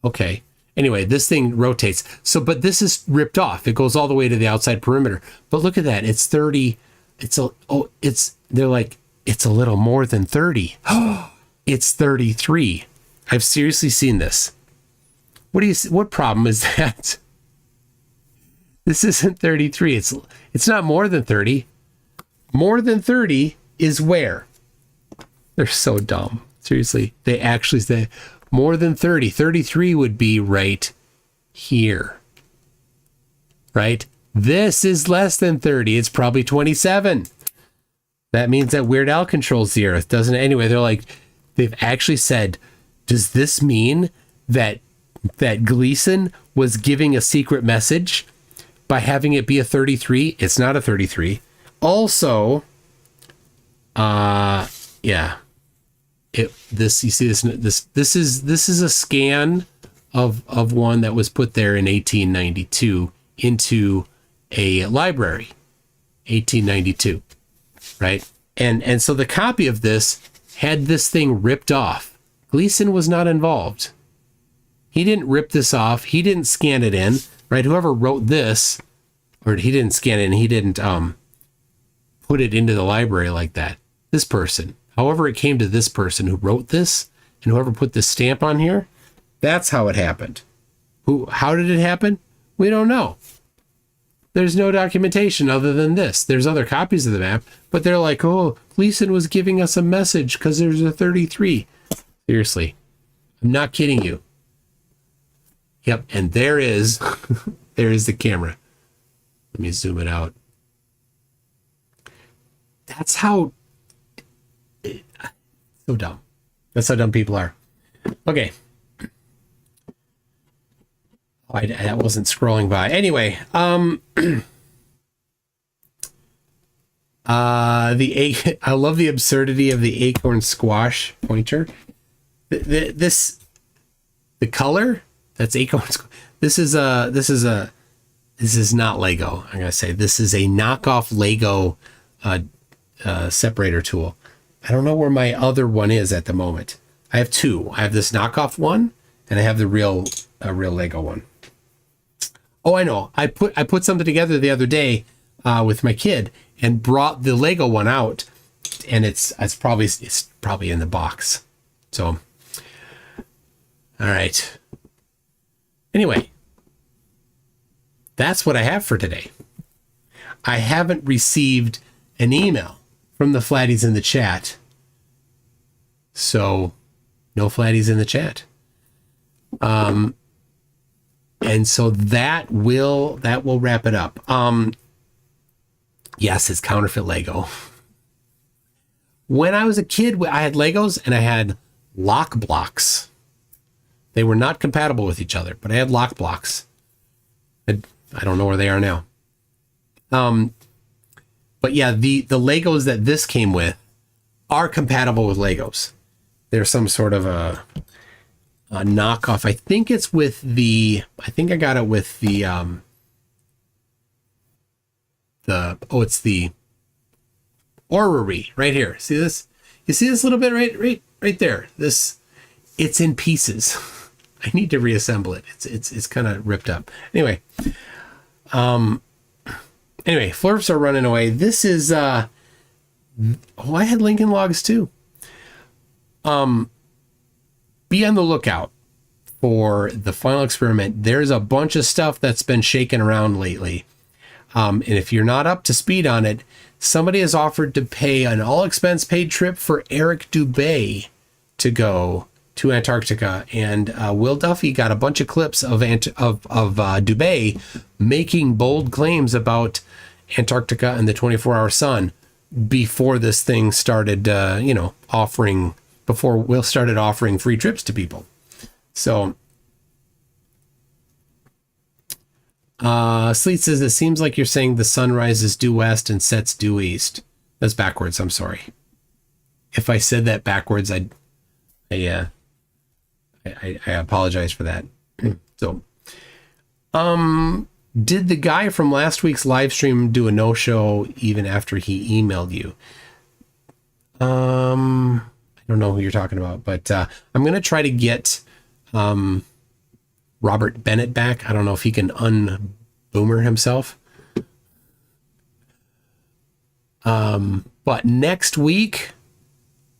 okay. Anyway, this thing rotates. So, but this is ripped off. It goes all the way to the outside perimeter. But look at that. It's 30. They're like, it's a little more than 30. It's 33. I've seriously seen this. What problem is that? This isn't 33. It's not more than 30. More than 30 is where? They're so dumb. Seriously. They actually say more than 30. 33 would be right here. Right? This is less than 30. It's probably 27. That means that Weird Al controls the Earth, doesn't it? Anyway, they've actually said, does this mean that Gleason was giving a secret message by having it be a 33? It's not a 33. Also, yeah. You see this is a scan of one that was put there in 1892 into a library. 1892, right? And so the copy of this had this thing ripped off. Gleason was not involved. He didn't rip this off. He didn't scan it in, right? Whoever wrote this, or he didn't scan it in, he didn't put it into the library like that. This person. However, it came to this person who wrote this and whoever put this stamp on here, that's how it happened. How did it happen? We don't know. There's no documentation other than this. There's other copies of the map, but they're like, oh, Gleason was giving us a message because there's a 33. Seriously. I'm not kidding you. Yep. And there is the camera. Let me zoom it out. That's how... So dumb. That's how dumb people are. Okay. That wasn't scrolling by. Anyway, I love the absurdity of the acorn squash pointer. The color, that's acorn. This is not Lego. I'm gonna say this is a knockoff Lego separator tool. I don't know where my other one is at the moment. I have two. I have this knockoff one, and I have the real Lego one. Oh, I know. I put something together the other day with my kid and brought the Lego one out, and it's probably in the box. So, all right. Anyway, that's what I have for today. I haven't received an email from the flatties in the chat. So, no flatties in the chat. And so that will wrap it up. Yes, it's counterfeit Lego. When I was a kid, I had Legos and I had lock blocks. They were not compatible with each other, but I had lock blocks. I don't know where they are now. But yeah, the Legos that this came with are compatible with Legos. They're some sort of a knockoff. I think it's with I think I got it with it's the orrery right here. See this? You see this little bit right there? It's in pieces. I need to reassemble it. It's kind of ripped up. Anyway, Flerfs are running away. This is I had Lincoln Logs too. Be on the lookout for the final experiment. There's a bunch of stuff that's been shaken around lately. And if you're not up to speed on it, somebody has offered to pay an all expense paid trip for Eric Dubay to go to Antarctica. And Will Duffy got a bunch of clips of Dubay making bold claims about Antarctica and the 24-hour sun before this thing started, before Will started offering free trips to people. So Sleet says, it seems like you're saying the sun rises due west and sets due east. That's backwards. I'm sorry. If I said that backwards, I apologize for that. So, did the guy from last week's live stream do a no-show even after he emailed you? I don't know who you're talking about, but I'm going to try to get Robert Bennett back. I don't know if he can unboomer himself. But next week,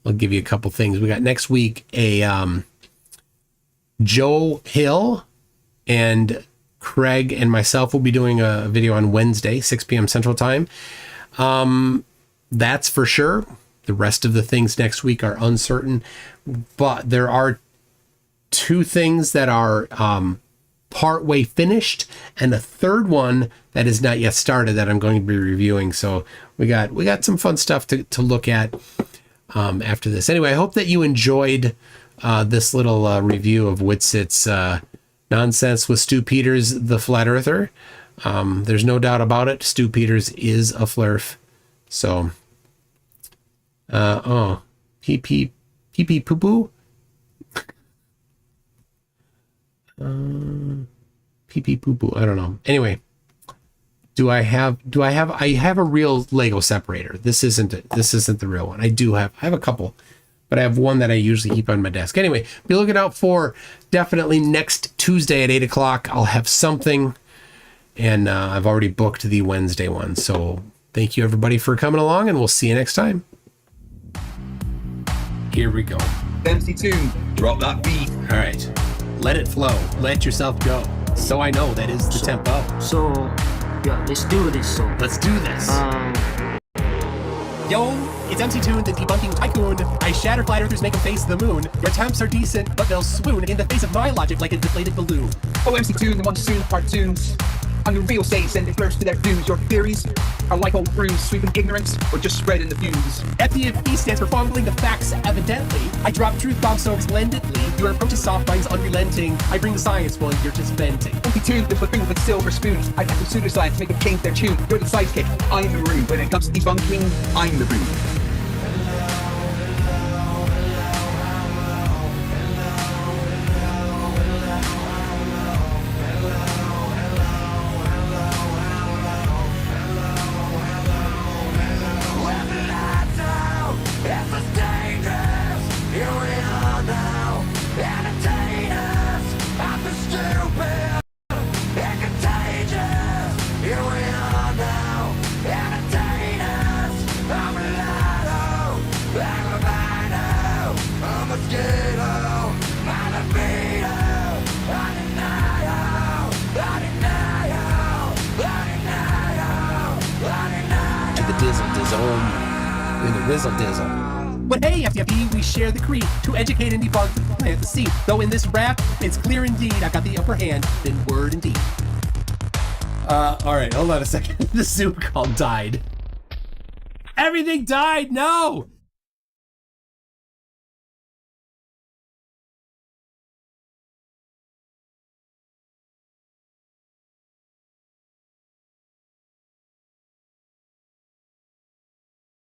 I'll give you a couple things. We got next week a Joe Hill and Craig and myself will be doing a video on Wednesday, 6 p.m. Central Time. That's for sure. The rest of the things next week are uncertain, but there are two things that are partway finished and a third one that is not yet started that I'm going to be reviewing. So we got some fun stuff to look at after this. Anyway, I hope that you enjoyed this little review of Witsit's nonsense with Stu Peters, the flat earther. There's no doubt about it. Stu Peters is a Flerf. So, pee poo poo. Pee pee poo poo. I don't know. Anyway, I have a real Lego separator. This isn't the real one. I have a couple, but I have one that I usually keep on my desk. Anyway, be looking out for definitely next Tuesday at 8:00. I'll have something, and I've already booked the Wednesday one. So thank you everybody for coming along, and we'll see you next time. Here we go. MC2, drop that beat. All right, let it flow. Let yourself go. So I know that is the tempo. So, yeah, let's do this. So let's do this. Yo, it's MC2, the debunking tycoon. I shatter flat earthers, make them face the moon. Your attempts are decent, but they'll swoon in the face of my logic like a deflated balloon. Oh, MC2, the monsoon cartoons. On the real stage, sending Flerfs to their dooms. Your theories are like old brooms, sweeping ignorance, or just spreading the fumes. FDFE stands for fumbling the facts, evidently. I drop truth bombs so splendidly. Your approach is soft, mine's unrelenting. I bring the science while you're just venting. MC2, the flipping with silver spoons. I tackle pseudoscience to make them change their tune. You're the sidekick, I'm the room. When it comes to debunking, I'm the room. But hey, FTFE, we share the creed to educate and debunk the plant the seed. Though in this rap, it's clear indeed I've got the upper hand than word and deed. Alright, hold on a second. The Zoom call died. Everything died! No!